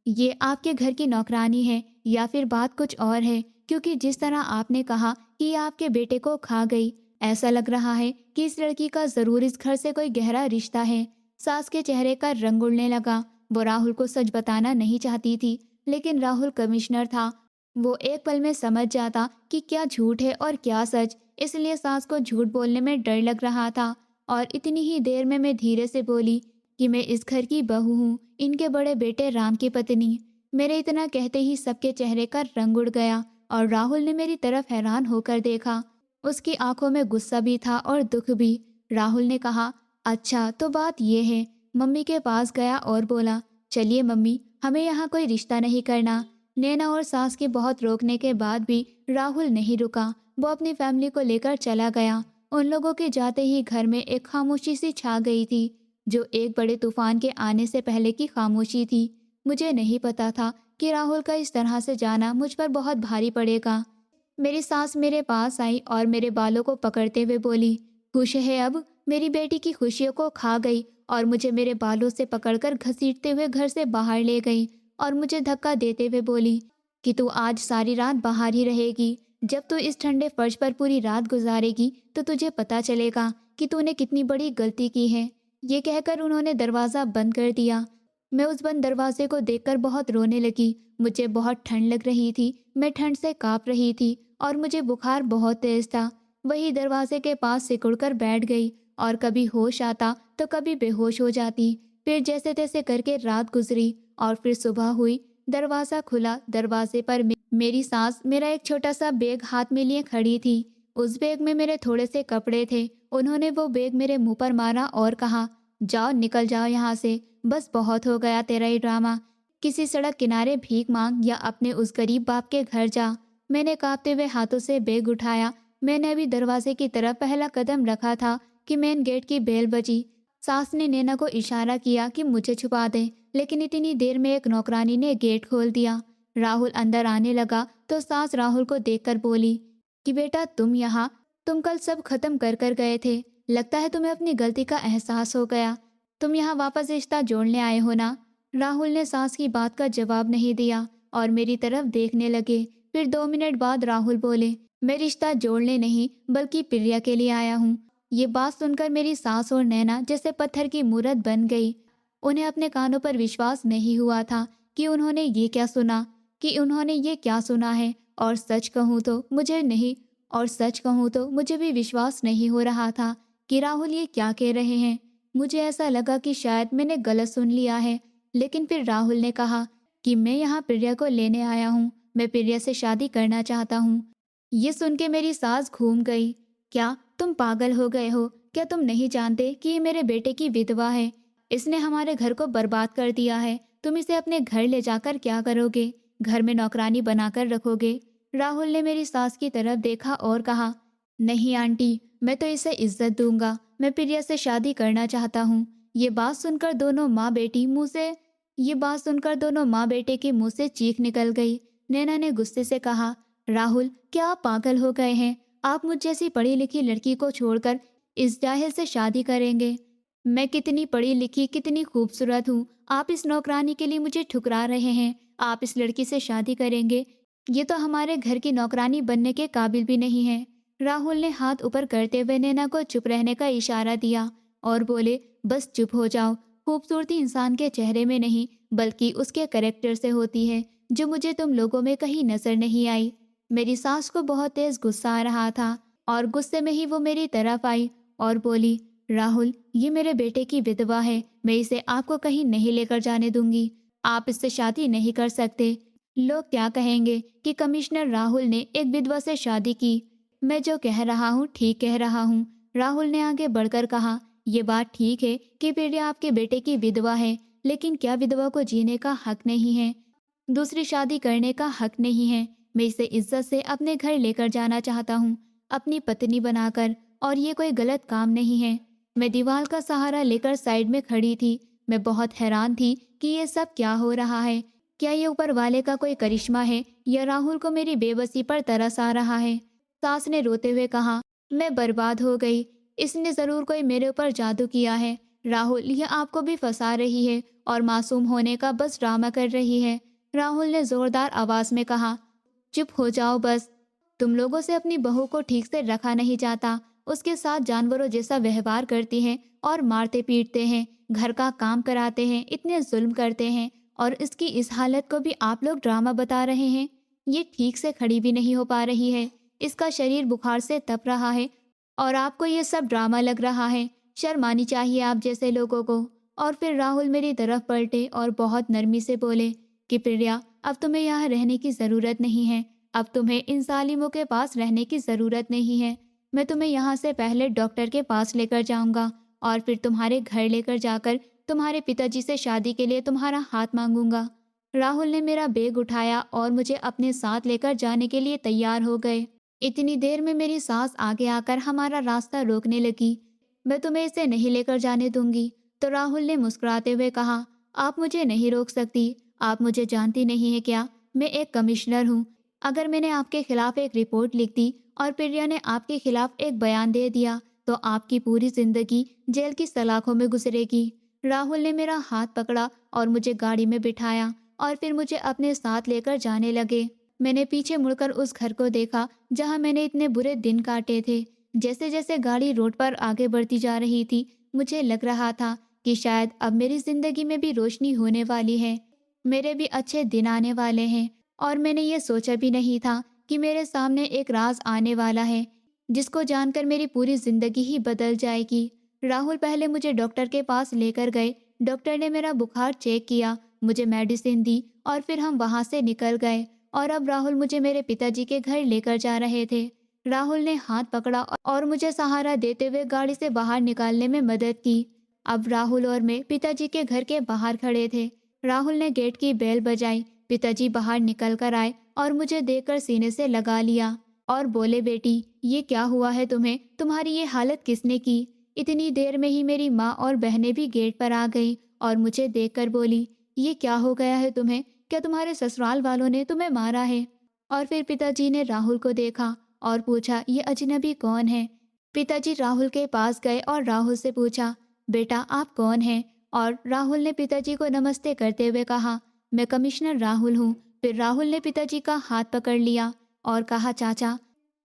[SPEAKER 1] ये आपके घर की नौकरानी है या फिर बात कुछ और है? क्योंकि जिस तरह आपने कहा कि ये आपके बेटे को खा गई, ऐसा लग रहा है कि इस लड़की का जरूर इस घर से कोई गहरा रिश्ता है। सास के चेहरे का रंग उड़ने लगा। वो राहुल को सच बताना नहीं चाहती थी, लेकिन राहुल कमिश्नर था। वो एक पल में समझ जाता कि क्या झूठ है और क्या सच। इसलिए सास को झूठ बोलने में डर लग रहा था और इतनी ही देर में मैं धीरे से बोली कि मैं इस घर की बहू हूँ, इनके बड़े बेटे राम की पत्नी। मेरे इतना कहते ही सबके चेहरे का रंग उड़ गया और राहुल ने मेरी तरफ हैरान होकर देखा। उसकी आंखों में गुस्सा भी था और दुख भी। राहुल ने कहा, अच्छा तो बात यह है। मम्मी के पास गया और बोला, चलिए मम्मी, हमें यहाँ कोई रिश्ता नहीं करना। नैना और सास के बहुत रोकने के बाद भी राहुल नहीं रुका। वो अपनी फैमिली को लेकर चला गया। उन लोगों के जाते ही घर में एक खामोशी सी छा गई थी, जो एक बड़े तूफान के आने से पहले की खामोशी थी। मुझे नहीं पता था कि राहुल का इस तरह से जाना मुझ पर बहुत भारी पड़ेगा। मेरी सास मेरे पास आई और मेरे बालों को पकड़ते हुए बोली, खुश है अब? मेरी बेटी की खुशियों को खा गई और मुझे मेरे बालों से पकड़कर घसीटते हुए घर से बाहर ले गई और मुझे धक्का देते हुए बोली कि तू आज सारी रात बाहर ही रहेगी। जब तू इस ठंडे फर्श पर पूरी रात गुजारेगी तो तुझे पता चलेगा कि तूने कितनी बड़ी गलती की है। ये कहकर उन्होंने दरवाज़ा बंद कर दिया। मैं उस बंद दरवाजे को देखकर बहुत रोने लगी। मुझे बहुत ठंड लग रही थी। मैं ठंड से काँप रही थी और मुझे बुखार बहुत तेज था। वही दरवाजे के पास सिकुड़कर बैठ गई और कभी होश आता तो कभी बेहोश हो जाती। फिर जैसे तैसे करके रात गुजरी और फिर सुबह हुई। दरवाज़ा खुला। दरवाजे पर मेरी सास मेरा एक छोटा सा बैग हाथ में लिए खड़ी थी। उस बैग में मेरे थोड़े से कपड़े थे। उन्होंने वो बैग मेरे मुंह पर मारा और कहा, जाओ, निकल जाओ यहाँ से। बस बहुत हो गया तेरा ये ड्रामा। किसी सड़क किनारे भीख मांग या अपने उस गरीब बाप के घर जा। मैंने कांपते हुए हाथों से बैग उठाया। मैंने अभी दरवाजे की तरफ पहला कदम रखा था कि मेन गेट की बेल बजी। सास ने नैना को इशारा किया कि मुझे छुपा दे, लेकिन इतनी देर में एक नौकरानी ने गेट खोल दिया। राहुल अंदर आने लगा तो सास राहुल को देखकर बोली कि बेटा, तुम यहाँ? तुम कल सब खत्म कर कर गए थे। लगता है तुम्हें अपनी गलती का एहसास हो गया। तुम यहाँ वापस रिश्ता जोड़ने आए हो ना? राहुल ने सास की बात का जवाब नहीं दिया और मेरी तरफ देखने लगे। फिर 2 मिनट बाद राहुल बोले, मैं रिश्ता जोड़ने नहीं बल्कि प्रिया के लिए आया हूँ। ये बात सुनकर मेरी सास और नैना जैसे पत्थर की मूरत बन गई। उन्हें अपने कानों पर विश्वास नहीं हुआ था कि उन्होंने ये क्या सुना है। और सच कहूँ तो मुझे भी विश्वास नहीं हो रहा था कि राहुल ये क्या कह रहे हैं। मुझे ऐसा लगा कि शायद मैंने गलत सुन लिया है। लेकिन फिर राहुल ने कहा कि मैं यहाँ प्रिया को लेने आया हूँ। मैं प्रिया से शादी करना चाहता हूँ। ये सुन के मेरी सांस घूम गई। क्या तुम पागल हो गए हो? क्या तुम नहीं जानते कि ये मेरे बेटे की विधवा है? इसने हमारे घर को बर्बाद कर दिया है। तुम इसे अपने घर ले जाकर क्या करोगे? घर में नौकरानी बनाकर रखोगे? राहुल ने मेरी सास की तरफ देखा और कहा, नहीं आंटी, मैं तो इसे इज्जत दूंगा। मैं प्रिया से शादी करना चाहता हूँ। ये बात सुनकर दोनों माँ बेटे के मुंह से चीख निकल गई। नैना ने गुस्से से कहा, राहुल, क्या आप पागल हो गए हैं? आप मुझ जैसी पढ़ी लिखी लड़की को छोड़कर इस जाहिल से शादी करेंगे? मैं कितनी पढ़ी लिखी, कितनी खूबसूरत हूँ, आप इस नौकरानी के लिए मुझे ठुकरा रहे हैं। आप इस लड़की से शादी करेंगे, ये तो हमारे घर की नौकरानी बनने के काबिल भी नहीं है। राहुल ने हाथ ऊपर करते हुए नैना को चुप रहने का इशारा दिया और बोले, बस चुप हो जाओ। खूबसूरती इंसान के चेहरे में नहीं बल्कि उसके कैरेक्टर से होती है, जो मुझे तुम लोगों में कहीं नजर नहीं आई। मेरी सास को बहुत तेज गुस्सा आ रहा था और गुस्से में ही वो मेरी तरफ आई और बोली, राहुल, ये मेरे बेटे की विधवा है, मैं इसे आपको कहीं नहीं लेकर जाने दूंगी। आप इससे शादी नहीं कर सकते। लोग क्या कहेंगे कि कमिश्नर राहुल ने एक विधवा से शादी की। मैं जो कह रहा हूँ ठीक कह रहा हूँ। राहुल ने आगे बढ़कर कहा, ये बात ठीक है कि प्रिया आपके बेटे की विधवा है, लेकिन क्या विधवा को जीने का हक नहीं है, दूसरी शादी करने का हक नहीं है? मैं इसे इज्जत से अपने घर लेकर जाना चाहता हूँ, अपनी पत्नी बनाकर, और ये कोई गलत काम नहीं है। मैं दीवार का सहारा लेकर साइड में खड़ी थी। मैं बहुत हैरान थी कि ये सब क्या हो रहा है। क्या ये ऊपर वाले का कोई करिश्मा है या राहुल को मेरी बेबसी पर तरस आ रहा है? सास ने रोते हुए कहा, मैं बर्बाद हो गई। इसने जरूर कोई मेरे ऊपर जादू किया है। राहुल, यह आपको भी फंसा रही है और मासूम होने का बस ड्रामा कर रही है। राहुल ने जोरदार आवाज में कहा, चुप हो जाओ बस। तुम लोगों से अपनी बहू को ठीक से रखा नहीं जाता, उसके साथ जानवरों जैसा व्यवहार करती हैं और मारते पीटते हैं, घर का काम कराते हैं, इतने जुल्म करते हैं, और इसकी इस हालत को भी आप लोग ड्रामा बता रहे हैं। ये ठीक से खड़ी भी नहीं हो पा रही है, इसका शरीर बुखार से तप रहा है और आपको ये सब ड्रामा लग रहा है। शर्म आनी चाहिए आप जैसे लोगों को। और फिर राहुल मेरी तरफ पलटे और बहुत नरमी से बोले कि प्रिया, अब तुम्हें यहाँ रहने की ज़रूरत नहीं है। अब तुम्हें इन जालिमों के पास रहने की ज़रूरत नहीं है। मैं तुम्हें यहाँ से पहले डॉक्टर के पास लेकर जाऊँगा और फिर तुम्हारे घर लेकर जाकर तुम्हारे पिताजी से शादी के लिए तुम्हारा हाथ मांगूंगा। राहुल ने मेरा बैग उठाया और मुझे अपने साथ लेकर जाने के लिए तैयार हो गए। इतनी देर में मेरी सास आगे आकर हमारा रास्ता रोकने लगी। मैं तुम्हें इसे नहीं लेकर जाने दूंगी। तो राहुल ने मुस्कुराते हुए कहा, आप मुझे नहीं रोक सकती। आप मुझे जानती नहीं है क्या? मैं एक कमिश्नर हूँ। अगर मैंने आपके खिलाफ एक रिपोर्ट लिख दी और प्रिया ने आपके खिलाफ एक बयान दे दिया तो आपकी पूरी जिंदगी जेल की सलाखों में गुजरेगी। राहुल ने मेरा हाथ पकड़ा और मुझे गाड़ी में बिठाया और फिर मुझे अपने साथ लेकर जाने लगे। मैंने पीछे मुड़कर उस घर को देखा जहाँ मैंने इतने बुरे दिन काटे थे। जैसे जैसे गाड़ी रोड पर आगे बढ़ती जा रही थी, मुझे लग रहा था कि शायद अब मेरी जिंदगी में भी रोशनी होने वाली है, मेरे भी अच्छे दिन आने वाले हैं। और मैंने ये सोचा भी नहीं था कि मेरे सामने एक राज आने वाला है जिसको जानकर मेरी पूरी जिंदगी ही बदल जाएगी। राहुल पहले मुझे डॉक्टर के पास लेकर गए। डॉक्टर ने मेरा बुखार चेक किया, मुझे मेडिसिन दी और फिर हम वहाँ से निकल गए। और अब राहुल मुझे मेरे पिताजी के घर लेकर जा रहे थे। राहुल ने हाथ पकड़ा और मुझे सहारा देते हुए गाड़ी से बाहर निकालने में मदद की। अब राहुल और मैं पिताजी के घर के बाहर खड़े थे। राहुल ने गेट की बेल बजाई। पिताजी बाहर निकल कर आए और मुझे देखकर सीने से लगा लिया और बोले, बेटी, ये क्या हुआ है तुम्हें? तुम्हारी ये हालत किसने की? इतनी देर में ही मेरी माँ और बहनें भी गेट पर आ गई और मुझे देखकर बोली, ये क्या हो गया है तुम्हें? क्या तुम्हारे ससुराल वालों ने तुम्हें मारा है? और फिर पिताजी ने राहुल को देखा और पूछा, ये अजनबी कौन है? पिताजी राहुल के पास गए और राहुल से पूछा, बेटा आप कौन हैं? और राहुल ने पिताजी को नमस्ते करते हुए कहा, मैं कमिश्नर राहुल हूँ। फिर राहुल ने पिताजी का हाथ पकड़ लिया और कहा, चाचा,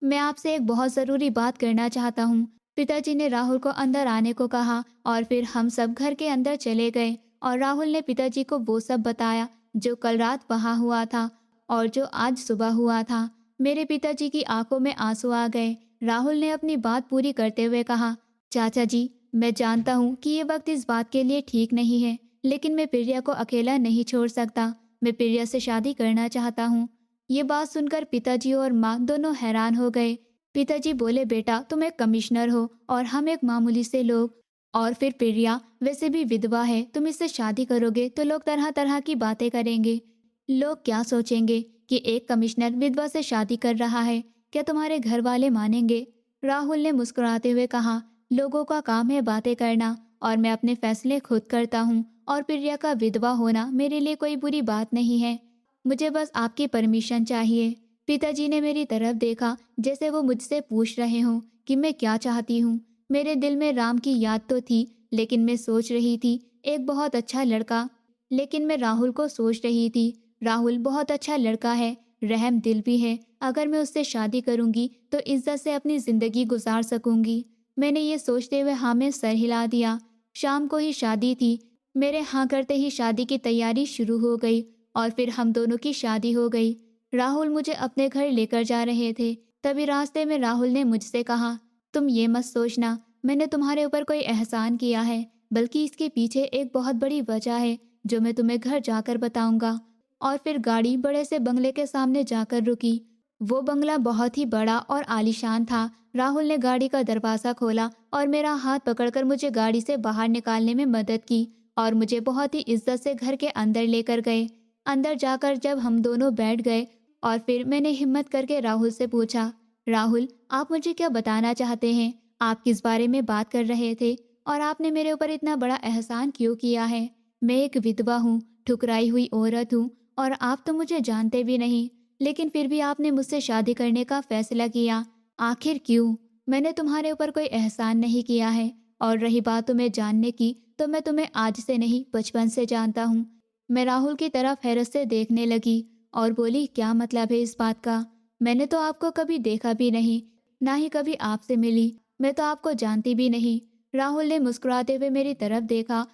[SPEAKER 1] मैं आपसे एक बहुत ज़रूरी बात करना चाहता हूँ। पिताजी ने राहुल को अंदर आने को कहा और फिर हम सब घर के अंदर चले गए और राहुल ने पिताजी को वो सब बताया जो कल रात वहाँ हुआ था और जो आज सुबह हुआ था। मेरे पिताजी की आंखों में आंसू आ गए। राहुल ने अपनी बात पूरी करते हुए कहा, चाचा जी, मैं जानता हूँ कि ये वक्त इस बात के लिए ठीक नहीं है, लेकिन मैं प्रिया को अकेला नहीं छोड़ सकता। मैं प्रिया से शादी करना चाहता हूँ। ये बात सुनकर पिताजी और माँ दोनों हैरान हो गए। पिताजी बोले, बेटा, तुम एक कमिश्नर हो और हम एक मामूली से लोग। और फिर प्रिया वैसे भी विधवा है, तुम इससे शादी करोगे तो लोग तरह तरह की बातें करेंगे। लोग क्या सोचेंगे कि एक कमिश्नर विधवा से शादी कर रहा है? क्या तुम्हारे घर वाले मानेंगे? राहुल ने मुस्कुराते हुए कहा, लोगों का काम है बातें करना और मैं अपने फैसले खुद करता हूँ और प्रिया का विधवा होना मेरे लिए कोई बुरी बात नहीं है। मुझे बस आपकी परमिशन चाहिए। पिताजी ने मेरी तरफ देखा जैसे वो मुझसे पूछ रहे हों कि मैं क्या चाहती हूँ। मेरे दिल में राम की याद तो थी, लेकिन मैं सोच रही थी एक बहुत अच्छा लड़का लेकिन मैं राहुल को सोच रही थी। राहुल बहुत अच्छा लड़का है, रहम दिल भी है। अगर मैं उससे शादी करूंगी तो इज्जत से अपनी ज़िंदगी गुजार सकूंगी। मैंने ये सोचते हुए हाँ में सर हिला दिया। शाम को ही शादी थी। मेरे हाँ करते ही शादी की तैयारी शुरू हो गई और फिर हम दोनों की शादी हो गई। राहुल मुझे अपने घर लेकर जा रहे थे। तभी रास्ते में राहुल ने मुझसे कहा, तुम ये मत सोचना मैंने तुम्हारे ऊपर कोई एहसान किया है, बल्कि इसके पीछे एक बहुत बड़ी वजह है जो मैं तुम्हें घर जाकर बताऊंगा। और फिर गाड़ी बड़े से बंगले के सामने जाकर रुकी। वो बंगला बहुत ही बड़ा और आलीशान था। राहुल ने गाड़ी का दरवाज़ा खोला और मेरा हाथ पकड़कर मुझे गाड़ी से बाहर निकालने में मदद की और मुझे बहुत ही इज्जत से घर के अंदर लेकर गए। अंदर जाकर जब हम दोनों बैठ गए और फिर मैंने हिम्मत करके राहुल से पूछा, राहुल आप मुझे क्या बताना चाहते हैं? आप किस बारे में बात कर रहे थे और आपने मेरे ऊपर इतना बड़ा एहसान क्यों किया है? मैं एक विधवा हूँ, ठुकराई हुई औरत हूँ और आप तो मुझे जानते भी नहीं, लेकिन फिर भी आपने मुझसे शादी करने का फैसला किया। आखिर क्यों? मैंने तुम्हारे ऊपर कोई एहसान नहीं किया है। और रही बात तुम्हें जानने की, तो मैं तुम्हें आज से नहीं बचपन से जानता हूँ। मैं राहुल की तरफ हैरत से देखने लगी और बोली, क्या मतलब है इस बात का? मैंने तो आपको कभी देखा भी नहीं, ना ही कभी आपसे मिली। मैं तो आपको जानती भी नहीं। राहुल ने मुस्कुराते हुए मेरी तरफ देखा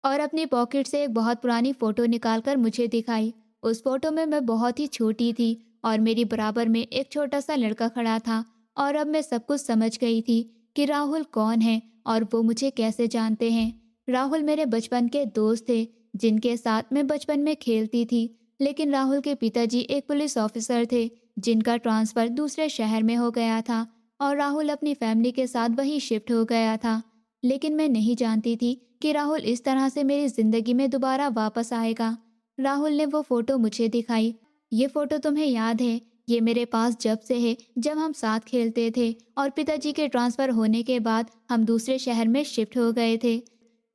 [SPEAKER 1] और अपनी पॉकेट से एक बहुत पुरानी फ़ोटो निकालकर मुझे दिखाई। उस फोटो में मैं बहुत ही छोटी थी और मेरी बराबर में एक छोटा सा लड़का खड़ा था। और अब मैं सब कुछ समझ गई थी कि राहुल कौन है और वो मुझे कैसे जानते हैं। राहुल मेरे बचपन के दोस्त थे जिनके साथ मैं बचपन में खेलती थी। लेकिन राहुल के पिताजी एक पुलिस ऑफिसर थे जिनका ट्रांसफ़र दूसरे शहर में हो गया था और राहुल अपनी फैमिली के साथ वहीं शिफ्ट हो गया था। लेकिन मैं नहीं जानती थी कि राहुल इस तरह से मेरी ज़िंदगी में दोबारा वापस आएगा। राहुल ने वो फ़ोटो मुझे दिखाई। ये फ़ोटो तुम्हें याद है? ये मेरे पास जब से है जब हम साथ खेलते थे और पिताजी के ट्रांसफ़र होने के बाद हम दूसरे शहर में शिफ्ट हो गए थे।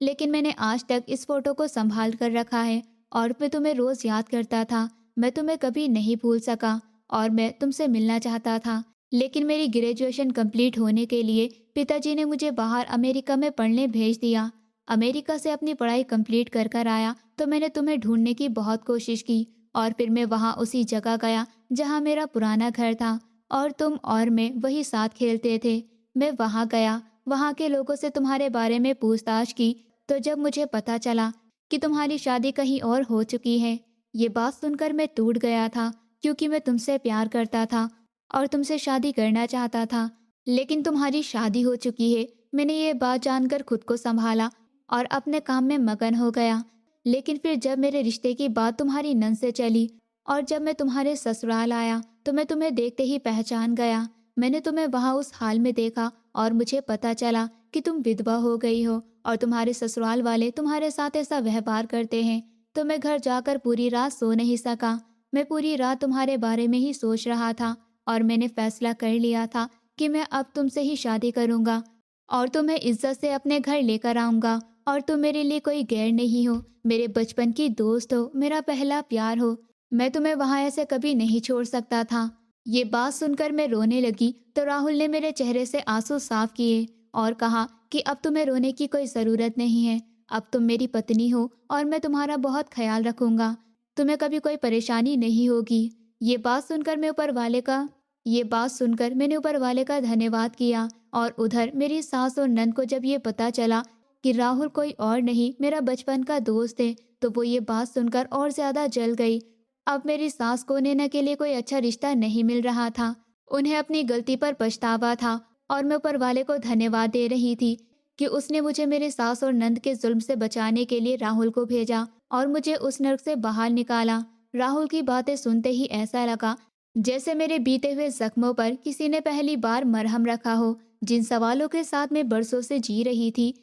[SPEAKER 1] लेकिन मैंने आज तक इस फ़ोटो को संभाल कर रखा है और मैं तुम्हें रोज़ याद करता था। मैं तुम्हें कभी नहीं भूल सका और मैं तुमसे मिलना चाहता था। लेकिन मेरी ग्रेजुएशन कंप्लीट होने के लिए पिताजी ने मुझे बाहर अमेरिका में पढ़ने भेज दिया। अमेरिका से अपनी पढ़ाई कंप्लीट कर कर आया तो मैंने तुम्हें ढूंढने की बहुत कोशिश की और फिर मैं वहाँ उसी जगह गया जहाँ मेरा पुराना घर था और तुम और मैं वही साथ खेलते थे। मैं वहाँ गया, वहाँ के लोगों से तुम्हारे बारे में पूछताछ की तो जब मुझे पता चला कि तुम्हारी शादी कहीं और हो चुकी है, ये बात सुनकर मैं टूट गया था क्योंकि मैं तुमसे प्यार करता था और तुमसे शादी करना चाहता था। लेकिन तुम्हारी शादी हो चुकी है। मैंने ये बात जानकर खुद को संभाला और अपने काम में मगन हो गया। लेकिन फिर जब मेरे रिश्ते की बात तुम्हारी नन से चली और जब मैं तुम्हारे ससुराल आया तो मैं तुम्हें देखते ही पहचान गया। मैंने तुम्हें वहाँ उस हाल में देखा और मुझे पता चला कि तुम विधवा हो गई हो और तुम्हारे ससुराल वाले तुम्हारे साथ ऐसा व्यवहार करते हैं। तो मैं घर जाकर पूरी रात सो नहीं सका। मैं पूरी रात तुम्हारे बारे में ही सोच रहा था और मैंने फैसला कर लिया था कि मैं अब तुमसे ही शादी करूँगा और तुम्हें इज्जत से अपने घर लेकर आऊँगा और तुम मेरे लिए कोई गैर नहीं हो, मेरे बचपन की दोस्त हो, मेरा पहला प्यार हो। मैं तुम्हें वहाँ ऐसे कभी नहीं छोड़ सकता था। ये बात सुनकर मैं रोने लगी तो राहुल ने मेरे चेहरे से आंसू साफ किए और कहा कि अब तुम्हें रोने की कोई ज़रूरत नहीं है। अब तुम मेरी पत्नी हो और मैं तुम्हारा बहुत ख्याल रखूँगा। तुम्हें कभी कोई परेशानी नहीं होगी। ये बात सुनकर मैं ऊपर वाले का ये बात सुनकर मैंने ऊपर वाले का धन्यवाद किया और उधर मेरी सास और नंद को जब ये पता चला कि राहुल कोई और नहीं मेरा बचपन का दोस्त है तो वो ये बात सुनकर और ज़्यादा जल गई। अब मेरी सास को नैना के लिए कोई अच्छा रिश्ता नहीं मिल रहा था। उन्हें अपनी गलती पर पछतावा था और मैं ऊपर वाले को धन्यवाद दे रही थी कि उसने मुझे मेरे सास और नंद के जुल्म से बचाने के लिए राहुल को भेजा और मुझे उस नर्क से बाहर निकाला। राहुल की बातें सुनते ही ऐसा लगा जैसे मेरे बीते हुए जख्मों पर किसी ने पहली बार मरहम रखा हो। जिन सवालों के साथ मैं बरसों से जी रही थी,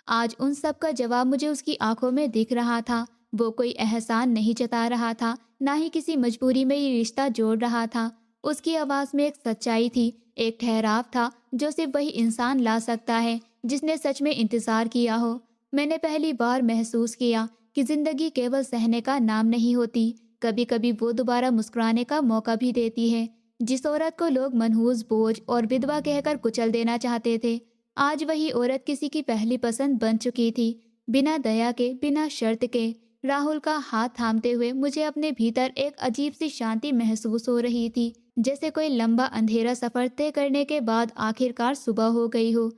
[SPEAKER 1] आज उन सब का जवाब मुझे उसकी आंखों में दिख रहा था। वो कोई एहसान नहीं जता रहा था, ना ही किसी मजबूरी में ये रिश्ता जोड़ रहा था। उसकी आवाज़ में एक सच्चाई थी, एक ठहराव था जो सिर्फ वही इंसान ला सकता है जिसने सच में इंतज़ार किया हो। मैंने पहली बार महसूस किया कि ज़िंदगी केवल सहने का नाम नहीं होती, कभी कभी वो दोबारा मुस्कुराने का मौका भी देती है। जिस औरत को लोग मनहूस, बोझ और विधवा कहकर कुचल देना चाहते थे, आज वही औरत किसी की पहली पसंद बन चुकी थी। बिना दया के, बिना शर्त के राहुल का हाथ थामते हुए मुझे अपने भीतर एक अजीब सी शांति महसूस हो रही थी, जैसे कोई लंबा अंधेरा सफर तय करने के बाद आखिरकार सुबह हो गई हो।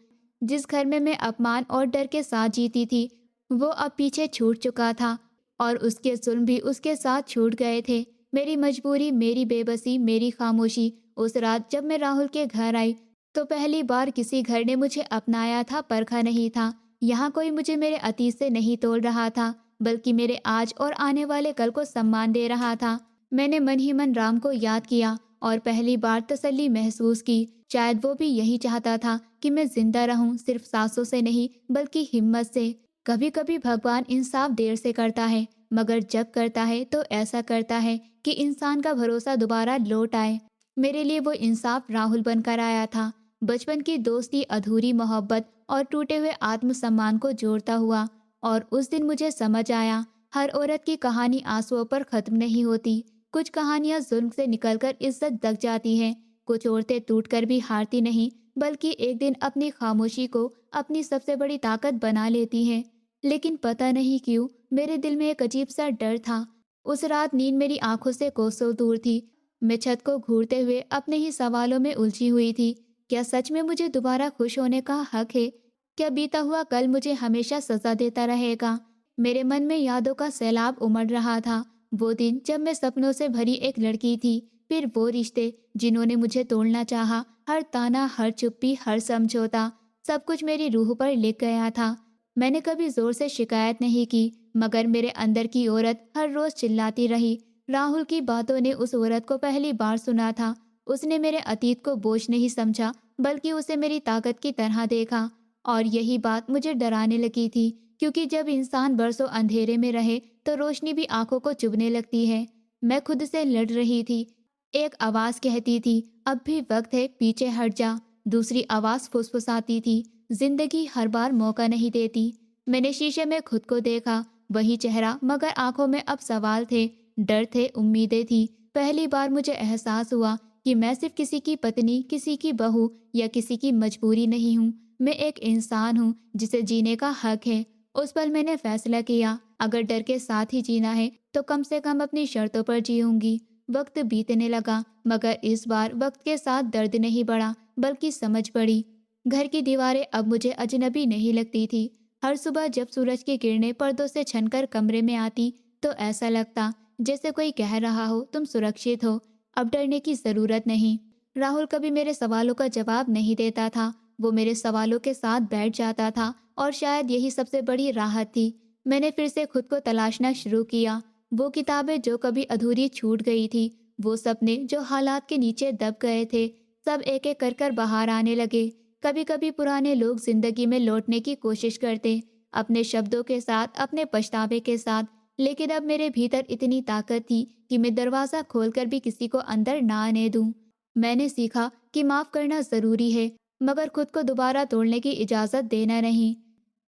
[SPEAKER 1] जिस घर में मैं अपमान और डर के साथ जीती थी, वो अब पीछे छूट चुका था, और उसके जुल्म भी उसके साथ छूट गए थे। मेरी मजबूरी, मेरी बेबसी, मेरी खामोशी। उस रात जब मैं राहुल के घर आई, तो पहली बार किसी घर ने मुझे अपनाया था, परखा नहीं था। यहाँ कोई मुझे मेरे अतीत से नहीं तोल रहा था, बल्कि मेरे आज और आने वाले कल को सम्मान दे रहा था। मैंने मन ही मन राम को याद किया और पहली बार तसल्ली महसूस की। शायद वो भी यही चाहता था कि मैं जिंदा रहूं, सिर्फ सांसों से नहीं बल्कि हिम्मत से। कभी कभी भगवान इंसाफ देर से करता है, मगर जब करता है तो ऐसा करता है कि इंसान का भरोसा दोबारा लौट आए। मेरे लिए वो इंसाफ राहुल बनकर आया था। बचपन की दोस्ती, अधूरी मोहब्बत और टूटे हुए आत्मसम्मान को जोड़ता हुआ। और उस दिन मुझे समझ आया, हर औरत की कहानी आंसुओं पर खत्म नहीं होती। कुछ कहानियां जुल्म से निकलकर इज्जत तक जाती हैं। कुछ औरतें टूटकर भी हारती नहीं, बल्कि एक दिन अपनी खामोशी को अपनी सबसे बड़ी ताकत बना लेती हैं। लेकिन पता नहीं क्यों मेरे दिल में एक अजीब सा डर था। उस रात नींद मेरी आंखों से कोसों दूर थी। मैं छत को घूरते हुए अपने ही सवालों में उलझी हुई थी। क्या सच में मुझे दोबारा खुश होने का हक है? क्या बीता हुआ कल मुझे हमेशा सजा देता रहेगा? मेरे मन में यादों का सैलाब उमड़ रहा था। वो दिन जब मैं सपनों से भरी एक लड़की थी, फिर वो रिश्ते जिन्होंने मुझे तोड़ना चाहा, हर ताना, हर चुप्पी, हर समझौता, सब कुछ मेरी रूह पर लिख गया था। मैंने कभी जोर से शिकायत नहीं की, मगर मेरे अंदर की औरत हर रोज चिल्लाती रही। राहुल की बातों ने उस औरत को पहली बार सुना था। उसने मेरे अतीत को बोझ नहीं समझा, बल्कि उसे मेरी ताकत की तरह देखा। और यही बात मुझे डराने लगी थी, क्योंकि जब इंसान बरसों अंधेरे में रहे तो रोशनी भी आंखों को चुभने लगती है। मैं खुद से लड़ रही थी। एक आवाज कहती थी, अब भी वक्त है, पीछे हट जा। दूसरी आवाज फुसफुसाती थी, जिंदगी हर बार मौका नहीं देती। मैंने शीशे में खुद को देखा, वही चेहरा, मगर आंखों में अब सवाल थे, डर थे, उम्मीदें थी। पहली बार मुझे एहसास हुआ कि मैं सिर्फ किसी की पत्नी, किसी की बहू या किसी की मजबूरी नहीं हूँ। मैं एक इंसान हूँ जिसे जीने का हक है। उस पल मैंने फैसला किया, अगर डर के साथ ही जीना है तो कम से कम अपनी शर्तों पर जीऊंगी। वक्त बीतने लगा, मगर इस बार वक्त के साथ दर्द नहीं बढ़ा, बल्कि समझ बढ़ी। घर की दीवारें अब मुझे अजनबी नहीं लगती थी। हर सुबह जब सूरज की किरणें पर्दों से छनकर कमरे में आती, तो ऐसा लगता जैसे कोई कह रहा हो, तुम सुरक्षित हो, अब डरने की जरूरत नहीं। राहुल कभी मेरे सवालों का जवाब नहीं देता था, वो मेरे सवालों के साथ बैठ जाता था, और शायद यही सबसे बड़ी राहत थी। मैंने फिर से खुद को तलाशना शुरू किया। वो किताबें जो कभी अधूरी छूट गई थी, वो सपने जो हालात के नीचे दब गए थे, सब एक एक कर कर बाहर आने लगे। कभी कभी पुराने लोग जिंदगी में लौटने की कोशिश करते, अपने शब्दों के साथ, अपने पछतावे के साथ। लेकिन अब मेरे भीतर इतनी ताकत थी कि मैं दरवाजा खोलकर भी किसी को अंदर ना आने दूं। मैंने सीखा कि माफ करना जरूरी है, मगर खुद को दोबारा तोड़ने की इजाजत देना नहीं।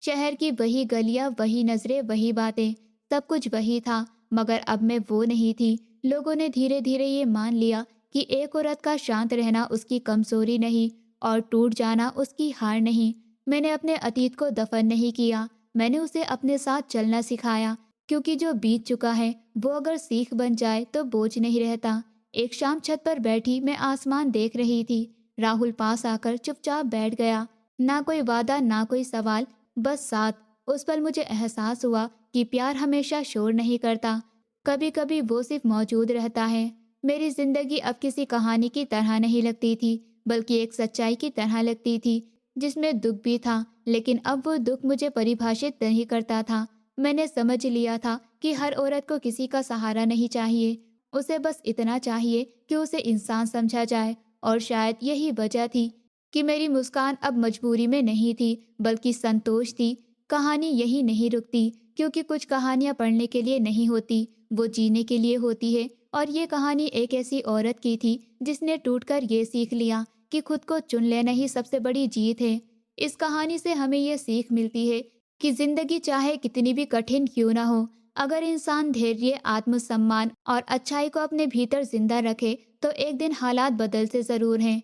[SPEAKER 1] शहर की वही गलियां, वही नजरें, वही बातें, सब कुछ वही था, मगर अब मैं वो नहीं थी। लोगों ने धीरे धीरे ये मान लिया कि एक औरत का शांत रहना उसकी कमजोरी नहीं, और टूट जाना उसकी हार नहीं। मैंने अपने अतीत को दफन नहीं किया, मैंने उसे अपने साथ चलना सिखाया, क्योंकि जो बीत चुका है वो अगर सीख बन जाए तो बोझ नहीं रहता। एक शाम छत पर बैठी मैं आसमान देख रही थी। राहुल पास आकर चुपचाप बैठ गया। ना कोई वादा, ना कोई सवाल, बस साथ। उस पल मुझे एहसास हुआ कि प्यार हमेशा शोर नहीं करता, कभी कभी वो सिर्फ मौजूद रहता है। मेरी जिंदगी अब किसी कहानी की तरह नहीं लगती थी, बल्कि एक सच्चाई की तरह लगती थी, जिसमें दुख भी था, लेकिन अब वो दुख मुझे परिभाषित नहीं करता था। मैंने समझ लिया था कि हर औरत को किसी का सहारा नहीं चाहिए, उसे बस इतना चाहिए कि उसे इंसान समझा जाए। और शायद यही वजह थी कि मेरी मुस्कान अब मजबूरी में नहीं थी, बल्कि संतोष थी। कहानी यही नहीं रुकती, क्योंकि कुछ कहानियां पढ़ने के लिए नहीं होती, वो जीने के लिए होती है। और ये कहानी एक ऐसी औरत की थी जिसने टूटकर ये सीख लिया कि खुद को चुन लेना ही सबसे बड़ी जीत है। इस कहानी से हमें ये सीख मिलती है कि जिंदगी चाहे कितनी भी कठिन क्यों ना हो, अगर इंसान धैर्य, आत्मसम्मान और अच्छाई को अपने भीतर जिंदा रखे, तो एक दिन हालात बदलते जरूर हैं।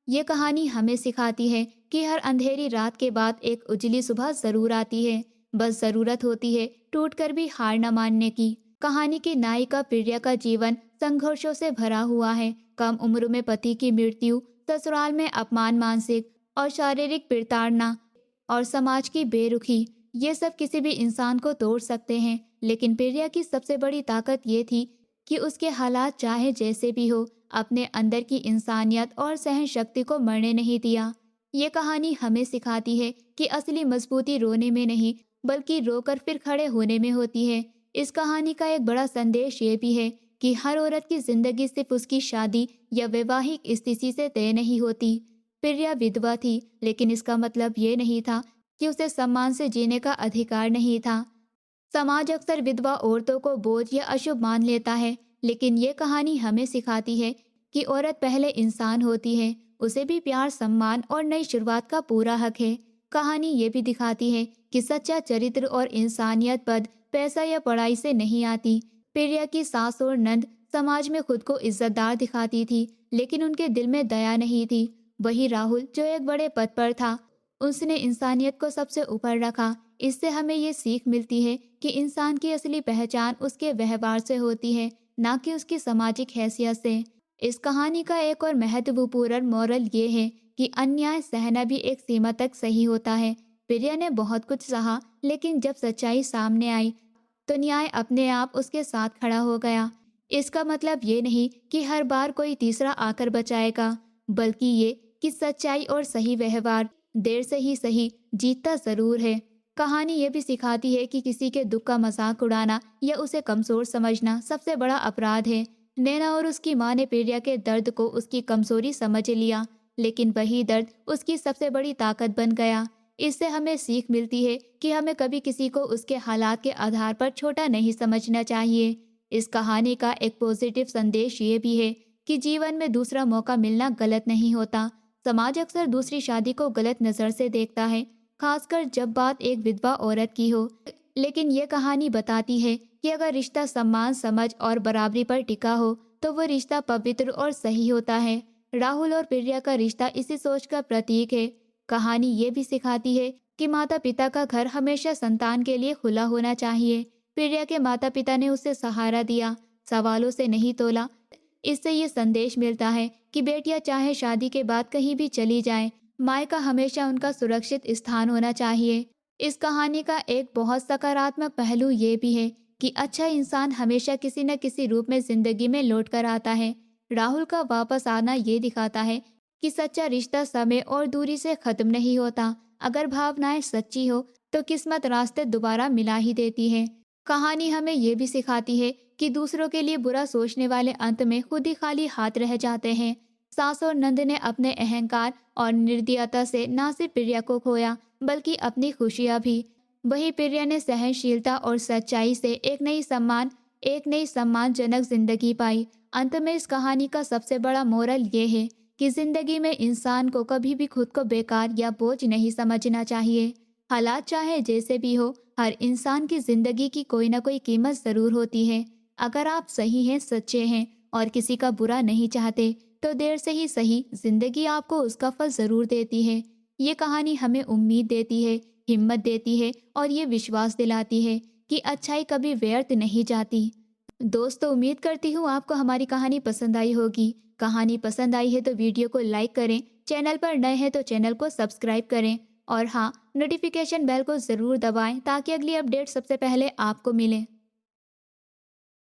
[SPEAKER 1] ये कहानी हमें सिखाती है कि हर अंधेरी रात के बाद एक उजली सुबह जरूर आती है। बस जरूरत होती है टूटकर भी हार न मानने की। कहानी की नायिका प्रिया का जीवन संघर्षों से भरा हुआ है। कम उम्र में पति की मृत्यु, ससुराल में अपमान, मानसिक और शारीरिक प्रताड़ना और समाज की बेरुखी, ये सब किसी भी इंसान को तोड़ सकते हैं। लेकिन प्रिया की सबसे बड़ी ताकत ये थी कि उसके हालात चाहे जैसे भी हो, अपने अंदर की इंसानियत और सहन शक्ति को मरने नहीं दिया। ये कहानी हमें सिखाती है कि असली मजबूती रोने में नहीं, बल्कि रोकर फिर खड़े होने में होती है। इस कहानी का एक बड़ा संदेश ये भी है कि हर औरत की जिंदगी सिर्फ उसकी शादी या वैवाहिक स्थिति से तय नहीं होती। प्रिया विधवा थी, लेकिन इसका मतलब ये नहीं था कि उसे सम्मान से जीने का अधिकार नहीं था। समाज अक्सर विधवा औरतों को बोझ या अशुभ मान लेता है, लेकिन ये कहानी हमें सिखाती है कि औरत पहले इंसान होती है, उसे भी प्यार, सम्मान और नई शुरुआत का पूरा हक है। कहानी ये भी दिखाती है कि सच्चा चरित्र और इंसानियत पद पैसा या पढ़ाई से नहीं आती। प्रिया की सास और नंद समाज में खुद को इज्जतदार दिखाती थी, लेकिन उनके दिल में दया नहीं थी। वही राहुल, जो एक बड़े पद पर था, उसने इंसानियत को सबसे ऊपर रखा। इससे हमें ये सीख मिलती है कि इंसान की असली पहचान उसके व्यवहार से होती है, ना कि उसकी सामाजिक हैसियत से। इस कहानी का एक और महत्वपूर्ण मोरल ये है कि अन्याय सहना भी एक सीमा तक सही होता है। प्रिया ने बहुत कुछ सहा, लेकिन जब सच्चाई सामने आई तो न्याय अपने आप उसके साथ खड़ा हो गया। इसका मतलब ये नहीं कि हर बार कोई तीसरा आकर बचाएगा, बल्कि ये कि सच्चाई और सही व्यवहार देर से ही सही जीतता जरूर है। कहानी ये भी सिखाती है कि किसी के दुख का मजाक उड़ाना या उसे कमजोर समझना सबसे बड़ा अपराध है। नैना और उसकी माँ ने प्रिया के दर्द को उसकी कमजोरी समझ लिया, लेकिन वही दर्द उसकी सबसे बड़ी ताकत बन गया। इससे हमें सीख मिलती है कि हमें कभी किसी को उसके हालात के आधार पर छोटा नहीं समझना चाहिए। इस कहानी का एक पॉजिटिव संदेश ये भी है कि जीवन में दूसरा मौका मिलना गलत नहीं होता। समाज अक्सर दूसरी शादी को गलत नज़र से देखता है, खासकर जब बात एक विधवा औरत की हो। लेकिन ये कहानी बताती है कि अगर रिश्ता सम्मान, समझ और बराबरी पर टिका हो तो वो रिश्ता पवित्र और सही होता है। राहुल और प्रिया का रिश्ता इसी सोच का प्रतीक है। कहानी ये भी सिखाती है कि माता पिता का घर हमेशा संतान के लिए खुला होना चाहिए। प्रिया के माता पिता ने उसे सहारा दिया, सवालों से नहीं तोला। इससे ये संदेश मिलता है कि बेटियां चाहे शादी के बाद कहीं भी चली जाएं, मायका हमेशा उनका सुरक्षित स्थान होना चाहिए। इस कहानी का एक बहुत सकारात्मक पहलू ये भी है कि अच्छा इंसान हमेशा किसी न किसी रूप में जिंदगी में लौट कर आता है। राहुल का वापस आना ये दिखाता है कि सच्चा रिश्ता समय और दूरी से खत्म नहीं होता। अगर भावनाएं सच्ची हो तो किस्मत रास्ते दोबारा मिला ही देती है। कहानी हमें ये भी सिखाती है कि दूसरों के लिए बुरा सोचने वाले अंत में खुद ही खाली हाथ रह जाते हैं। सास और नंद ने अपने अहंकार और निर्दयता से न सिर्फ प्रिया को खोया, बल्कि अपनी खुशियां भी। वही प्रिया ने सहनशीलता और सच्चाई से एक नई सम्मानजनक जिंदगी पाई। अंत में इस कहानी का सबसे बड़ा मोरल ये है कि जिंदगी में इंसान को कभी भी खुद को बेकार या बोझ नहीं समझना चाहिए। हालात चाहे जैसे भी हो, हर इंसान की जिंदगी की कोई ना कोई कीमत जरूर होती है। अगर आप सही हैं, सच्चे हैं और किसी का बुरा नहीं चाहते, तो देर से ही सही जिंदगी आपको उसका फल जरूर देती है। ये कहानी हमें उम्मीद देती है, हिम्मत देती है और ये विश्वास दिलाती है कि अच्छाई कभी व्यर्थ नहीं जाती। दोस्तों, उम्मीद करती हूँ आपको हमारी कहानी पसंद आई होगी। कहानी पसंद आई है तो वीडियो को लाइक करें, चैनल पर नए हैं तो चैनल को सब्सक्राइब करें और हाँ, नोटिफिकेशन बेल को ज़रूर दबाएं ताकि अगली अपडेट सबसे पहले आपको मिले।